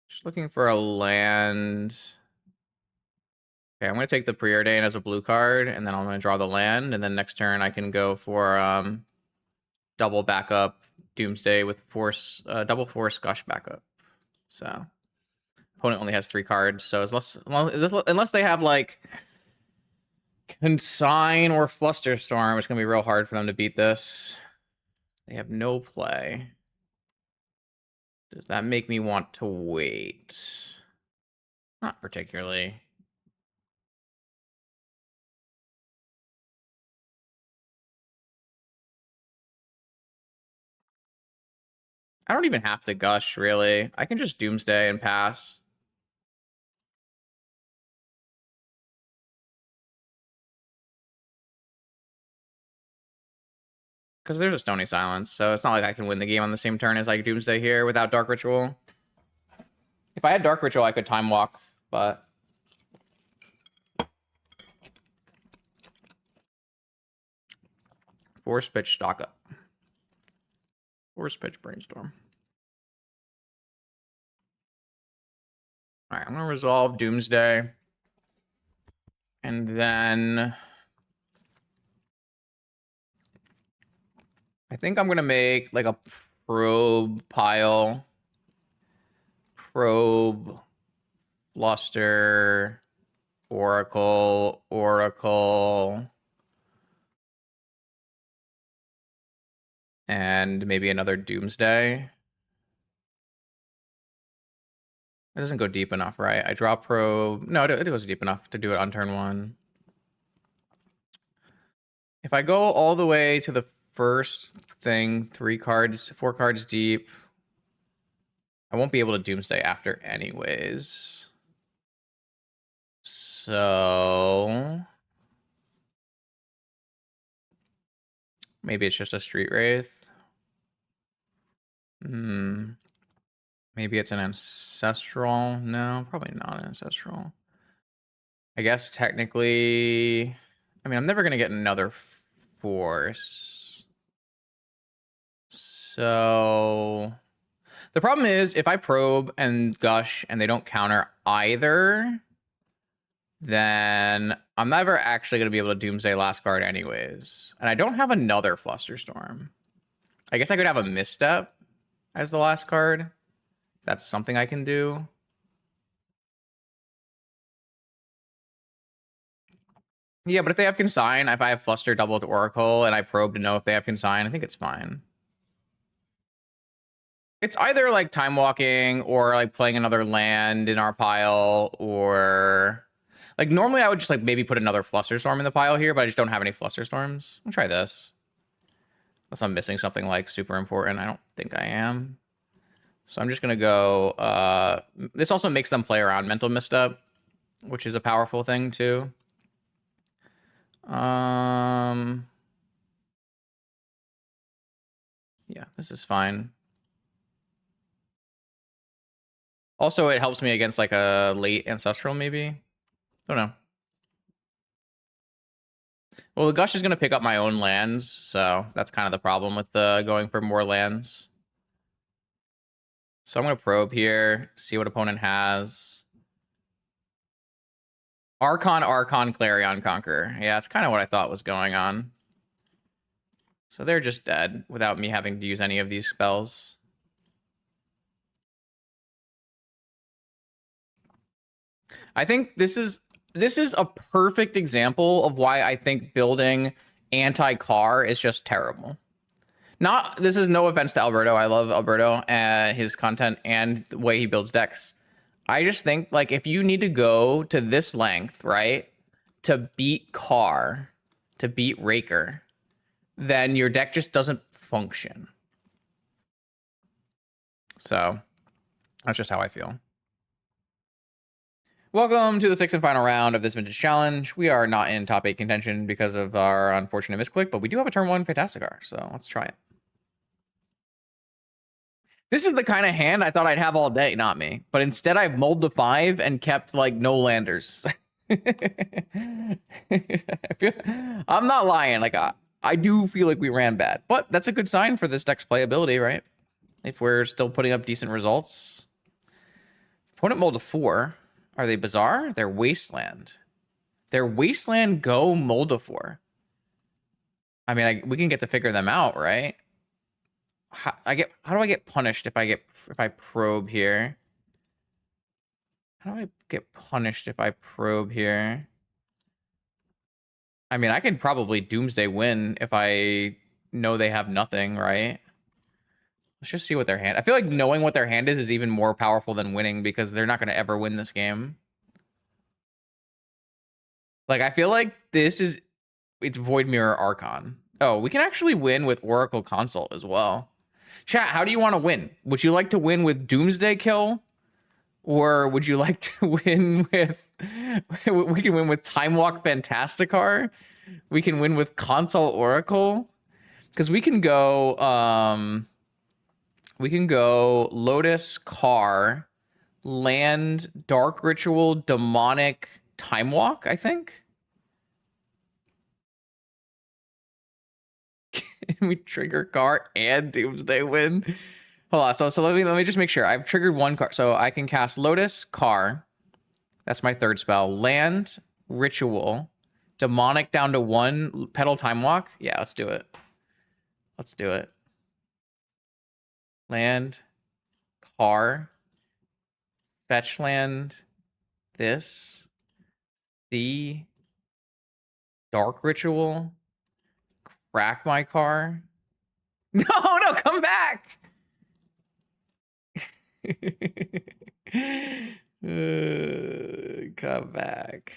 Just looking for a land. Okay, I'm gonna take the Preordain as a blue card, and then I'm gonna draw the land, and then next turn I can go for double backup Doomsday with force, double force Gush backup. So opponent only has 3 cards, so unless they have like Consign or Flusterstorm, it's gonna be real hard for them to beat this. They have no play. Does that make me want to wait? Not particularly. I don't even have to Gush, really. I can just Doomsday and pass. Because there's a Stony Silence, so it's not like I can win the game on the same turn as like Doomsday here without Dark Ritual. If I had Dark Ritual, I could Time Walk, but... Force Pitch Stock Up. Force Pitch Brainstorm. Alright, I'm going to resolve Doomsday. And then... I think I'm going to make like a probe pile. Probe, Luster, Oracle, and maybe another Doomsday. It doesn't go deep enough, right? I draw probe. No, it goes deep enough to do it on turn 1. If I go all the way to the first thing, 4 cards deep, I won't be able to Doomsday after anyways. So maybe it's just a Street Wraith. Maybe it's an Ancestral. No, probably not an Ancestral. I guess technically, I mean, I'm never going to get another Force. So the problem is if I probe and Gush and they don't counter either, then I'm never actually going to be able to Doomsday last card anyways. And I don't have another Flusterstorm. I guess I could have a Misstep as the last card. That's something I can do. Yeah, but if they have Consign, if I have Fluster doubled Oracle and I probe to know if they have Consign, I think it's fine. It's either like Time Walking or like playing another land in our pile, or like normally I would just like maybe put another Flusterstorm in the pile here, but I just don't have any Flusterstorms. I'll try this. Unless I'm missing something like super important. I don't think I am. So I'm just gonna go, this also makes them play around Mental Misstep, which is a powerful thing too. Yeah, this is fine. Also, it helps me against like a late Ancestral, maybe. Don't know. Well, the Gush is going to pick up my own lands, so that's kind of the problem with going for more lands. So I'm going to probe here, see what opponent has. Archon, Clarion, Conqueror. Yeah, that's kind of what I thought was going on. So they're just dead without me having to use any of these spells. I think this is a perfect example of why I think building anti-car is just terrible. This is no offense to Alberto. I love Alberto and his content and the way he builds decks. I just think like if you need to go to this length, right, to beat Car, to beat Raker, then your deck just doesn't function. So that's just how I feel. Welcome to the sixth and final round of this vintage challenge. We are not in top 8 contention because of our unfortunate misclick, but we do have a turn 1 Fantasticar, so let's try it. This is the kind of hand I thought I'd have all day, not me. But instead I've mulled the 5 and kept like no landers. I'm not lying. Like I do feel like we ran bad, but that's a good sign for this deck's playability, right? If we're still putting up decent results. Opponent mulled a 4. Are they bizarre? They're Wasteland. They're Wasteland go Moldafor. I mean, we can get to figure them out, right? How do I get punished if I probe here? How do I get punished if I probe here? I mean, I can probably Doomsday win if I know they have nothing, right? Let's just see what their hand... I feel like knowing what their hand is even more powerful than winning because they're not going to ever win this game. Like, I feel like this is... It's Void Mirror Archon. Oh, we can actually win with Oracle Consult as well. Chat, how do you want to win? Would you like to win with Doomsday kill? Or would you like to win with... We can win with Time Walk Fantasticar. We can win with Consult Oracle. Because we can go... we can go Lotus, Car, Land, Dark Ritual, Demonic, Time Walk, I think. Can we trigger Car and Doomsday win? Hold on, so let me just make sure. I've triggered one card. So I can cast Lotus, Car. That's my third spell. Land, Ritual, Demonic down to 1, Pedal Time Walk. Yeah, let's do it. Let's do it. Land, Car, fetch land, this, C, Dark Ritual, crack my car. No, come back. Come back.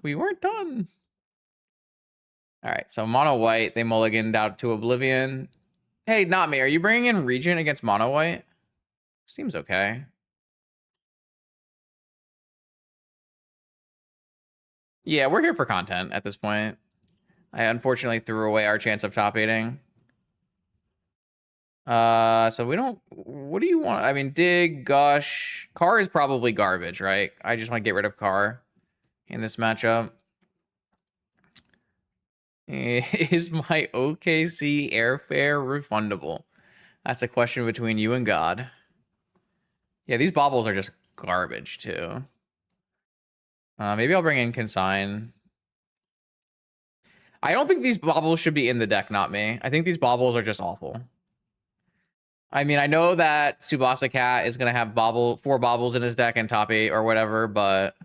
We weren't done. All right, so mono white, they mulliganed out to Oblivion. Hey, not me. Are you bringing in Regent against mono white? Seems okay. Yeah, we're here for content at this point. I unfortunately threw away our chance of top 8ing. So we don't... What do you want? I mean, Dig, Gush. Car is probably garbage, right? I just want to get rid of Car in this matchup. Is my OKC airfare refundable? That's a question between you and God. Yeah, these baubles are just garbage, too. Maybe I'll bring in Consign. I don't think these baubles should be in the deck, not me. I think these baubles are just awful. I mean, I know that Tsubasa Cat is going to have 4 baubles in his deck in top 8 or whatever, but...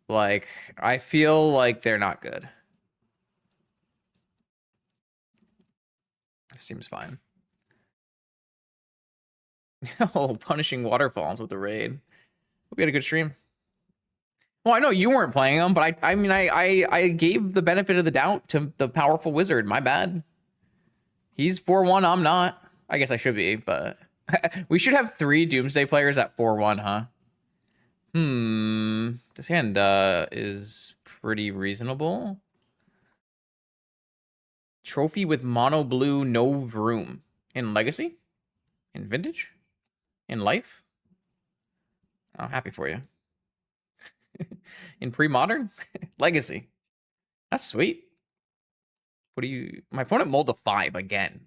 Like, I feel like they're not good. Seems fine. Oh, punishing waterfalls with the raid. Hope you had a good stream. Well, I know you weren't playing them, but I mean, I gave the benefit of the doubt to the powerful wizard. My bad. He's 4-1. I'm not. I guess I should be, but we should have 3 Doomsday players at 4-1, huh? This hand is pretty reasonable. Trophy with mono blue, no vroom. In Legacy? In Vintage? In Life? I'm happy for you. In Pre-Modern? Legacy. That's sweet. What do you... My opponent mulled a 5 again.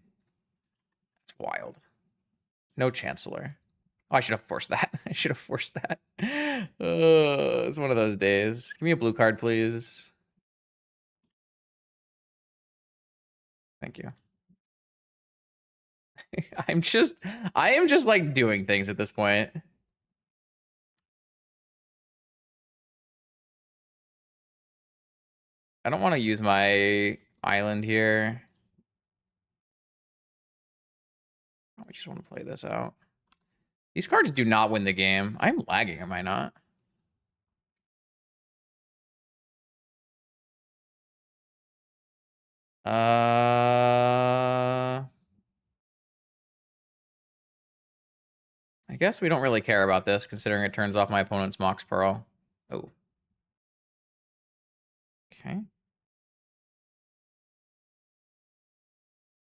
That's wild. No Chancellor. Oh, I should have forced that. I should have forced that. It's one of those days. Give me a blue card, please. Thank you. I am just like doing things at this point. I don't want to use my island here. I just want to play this out. These cards do not win the game. I'm lagging, am I not? guess we don't really care about this, considering it turns off my opponent's Mox Pearl. Oh. Okay.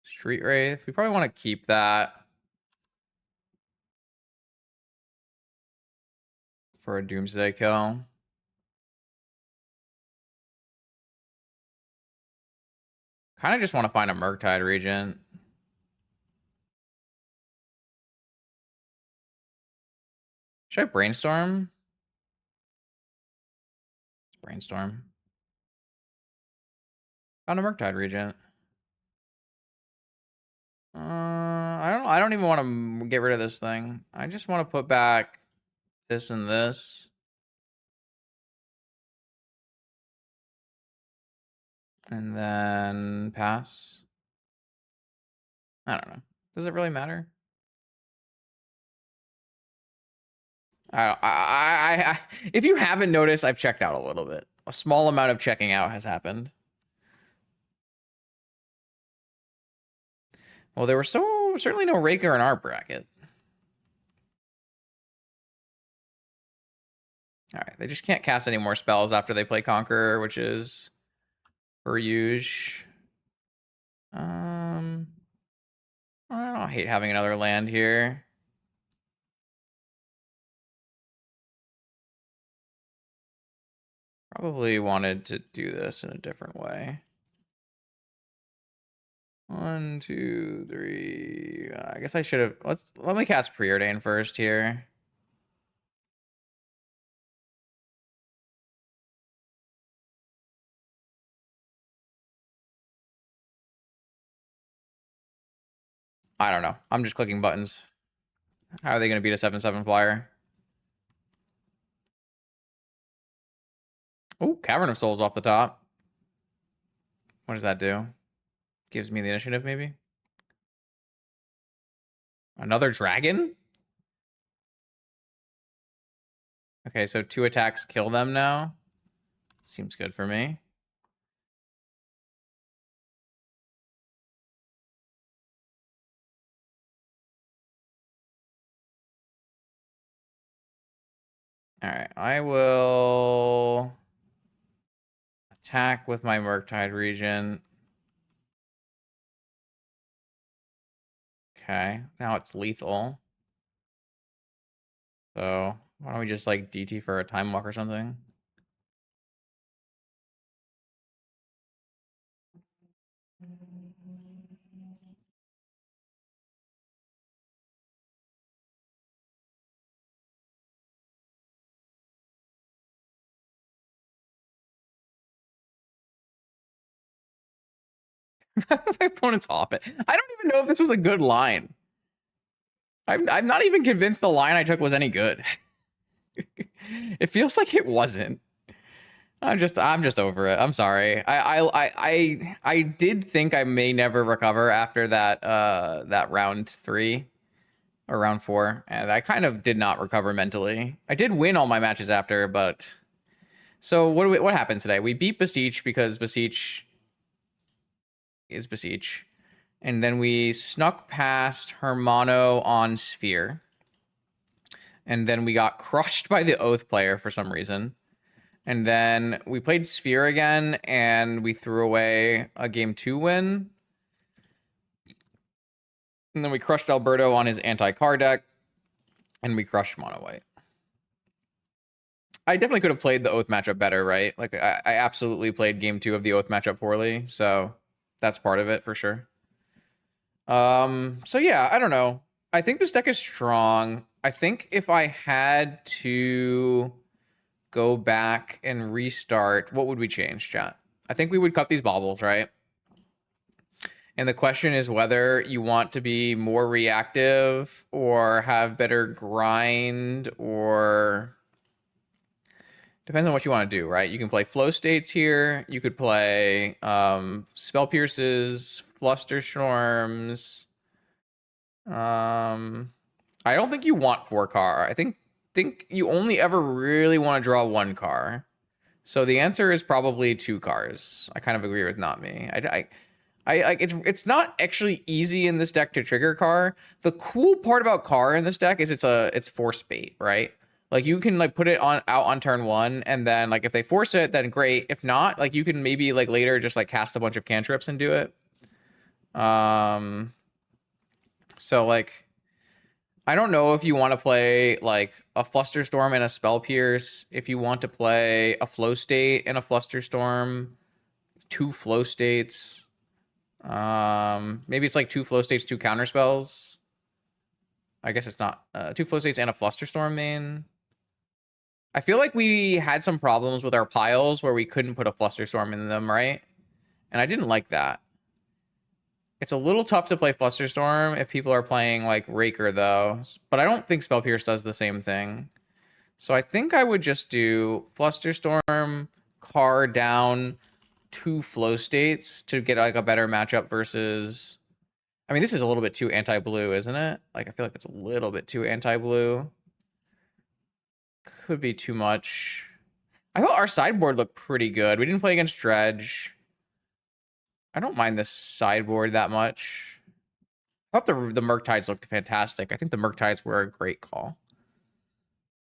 Street Wraith. We probably want to keep that for a Doomsday kill. Kind of just want to find a Murktide Regent. Should I Brainstorm? Let's Brainstorm. Found a Murktide Regent. I don't even want to get rid of this thing. I just want to put back this and this. And then pass. I don't know. Does it really matter? If you haven't noticed, I've checked out a little bit. A small amount of checking out has happened. Well, there were certainly no Raker in our bracket. All right, they just can't cast any more spells after they play Conqueror, which is per usual. I don't hate having another land here. Probably wanted to do this in a different way. 1, 2, 3. I guess I should have. Let me cast Preordain first here. I don't know. I'm just clicking buttons. How are they going to beat a 7/7 flyer? Oh, Cavern of Souls off the top. What does that do? Gives me the initiative, maybe? Another dragon? Okay, so 2 attacks kill them now. Seems good for me. All right, I will attack with my Murktide Regent. Okay, now it's lethal. So why don't we just like DT for a Time Walk or something? My opponent's off it. I don't even know if this was a good line. I'm not even convinced the line I took was any good. It feels like it wasn't. I'm just over it. I'm sorry. I did think I may never recover after that round 3 or round 4, and I kind of did not recover mentally. I did win all my matches after, but so what happened today? We beat Beseech because Beseech is Beseech. And then we snuck past Hermano on Sphere. And then we got crushed by the Oath player for some reason. And then we played Sphere again, and we threw away a game 2 win. And then we crushed Alberto on his anti-car deck. And we crushed Mono White. I definitely could have played the Oath matchup better, right? Like, I absolutely played game 2 of the Oath matchup poorly. So that's part of it for sure. So yeah, I don't know. I think this deck is strong. I think if I had to go back and restart, what would we change, chat? I think we would cut these baubles, right? And the question is whether you want to be more reactive or have better grind, or depends on what you want to do, right? You can play flow states here. You could play spell pierces, fluster storms. I don't think you want 4 car. I think you only ever really want to draw 1 car. So the answer is probably 2 cars. I kind of agree with not me. I like it's not actually easy in this deck to trigger Car. The cool part about Car in this deck is it's force bait, right? Like you can like put it on out on turn one, and then like if they force it, then great. If not, like you can maybe like later just like cast a bunch of cantrips and do it. So like I don't know if you want to play like a Flusterstorm and a Spell Pierce. If you want to play a Flow State and a Flusterstorm, two Flow States. Maybe it's like two Flow States, two counter spells. I guess it's not. Two Flow States and a Flusterstorm main. I feel like we had some problems with our piles where we couldn't put a Flusterstorm in them, right? And I didn't like that. It's a little tough to play Flusterstorm if people are playing like Raker though, but I don't think Spell Pierce does the same thing. So I think I would just do Flusterstorm, Car down, two Flow States to get like a better matchup versus... I mean, this is a little bit too anti-blue, isn't it? Like, I feel like it's a little bit too anti-blue. Could be too much. I thought our sideboard looked pretty good. We didn't play against Dredge. I don't mind this sideboard that much. I thought the Murktides looked fantastic. I think the Murktides were a great call.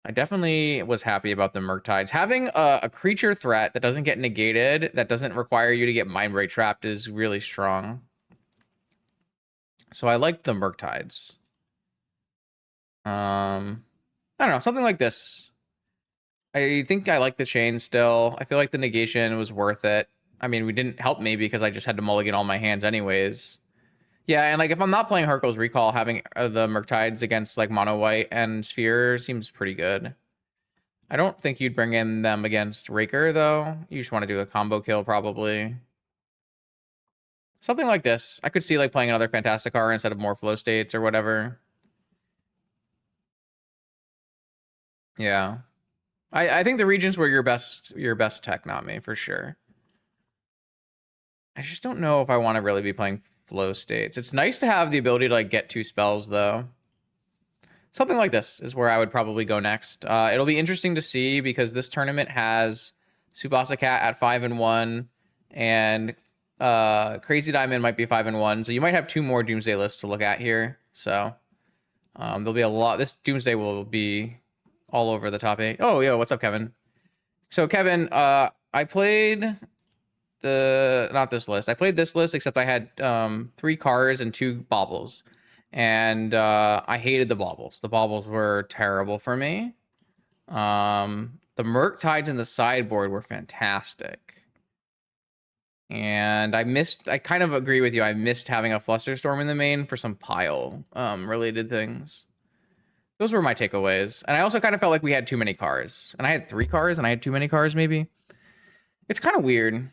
I definitely was happy about the Murktides. Having a creature threat that doesn't get negated, that doesn't require you to get Mindbreak trapped is really strong. So I like the Murktides. I don't know, something like this. I think I like the chain still. I feel like the negation was worth it. I mean, we didn't help me because I just had to mulligan all my hands anyways. Yeah, and like if I'm not playing Harko's Recall, having the Murktides against like Mono White and Sphere seems pretty good. I don't think you'd bring in them against Raker though. You just want to do a combo kill probably. Something like this. I could see like playing another Fantasticar instead of more Flow States or whatever. Yeah. I think the regions were your best tech, not me, for sure. I just don't know if I want to really be playing Flow States. It's nice to have the ability to like get two spells though. Something like this is where I would probably go next. It'll be interesting to see because this tournament has Tsubasa Cat at 5-1 and Crazy Diamond might be 5-1. So you might have two more Doomsday lists to look at here. So there'll be a lot. This Doomsday will be all over the top 8. Oh, yo, what's up, Kevin? So Kevin, I played not this list. I played this list, except I had 3 cars and 2 baubles. And I hated the baubles. The baubles were terrible for me. The Murktides in the sideboard were fantastic. And I kind of agree with you. I missed having a Flusterstorm in the main for some pile related things. Those were my takeaways. And I also kind of felt like we had too many cars. And I had 3 cars and I had too many cars maybe. It's kind of weird.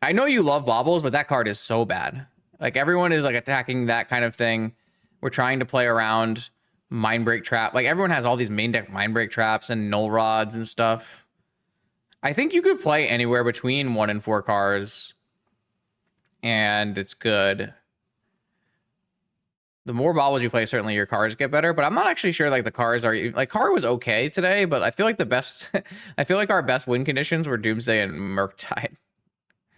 I know you love baubles, but that card is so bad. Like everyone is like attacking that kind of thing. We're trying to play around Mindbreak Trap. Like everyone has all these main deck Mindbreak Traps and Null Rods and stuff. I think you could play anywhere between 1 and 4 cars. And it's good. The more baubles you play, certainly your cars get better. But I'm not actually sure like the cars are... Like Car was okay today, but I feel like the best... I feel like our best win conditions were Doomsday and Murktide.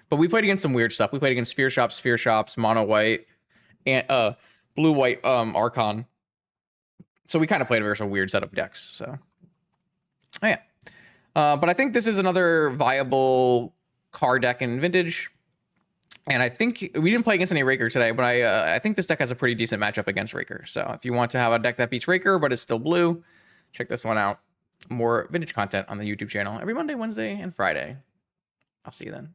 But we played against some weird stuff. We played against Sphere Shops, Mono White, and Blue White Archon. So we kind of played a very weird set of decks. So, oh, yeah. But I think this is another viable car deck in Vintage. And I think we didn't play against any Raker today, but I think this deck has a pretty decent matchup against Raker. So if you want to have a deck that beats Raker, but is still blue, check this one out. More Vintage content on the YouTube channel every Monday, Wednesday, and Friday. I'll see you then.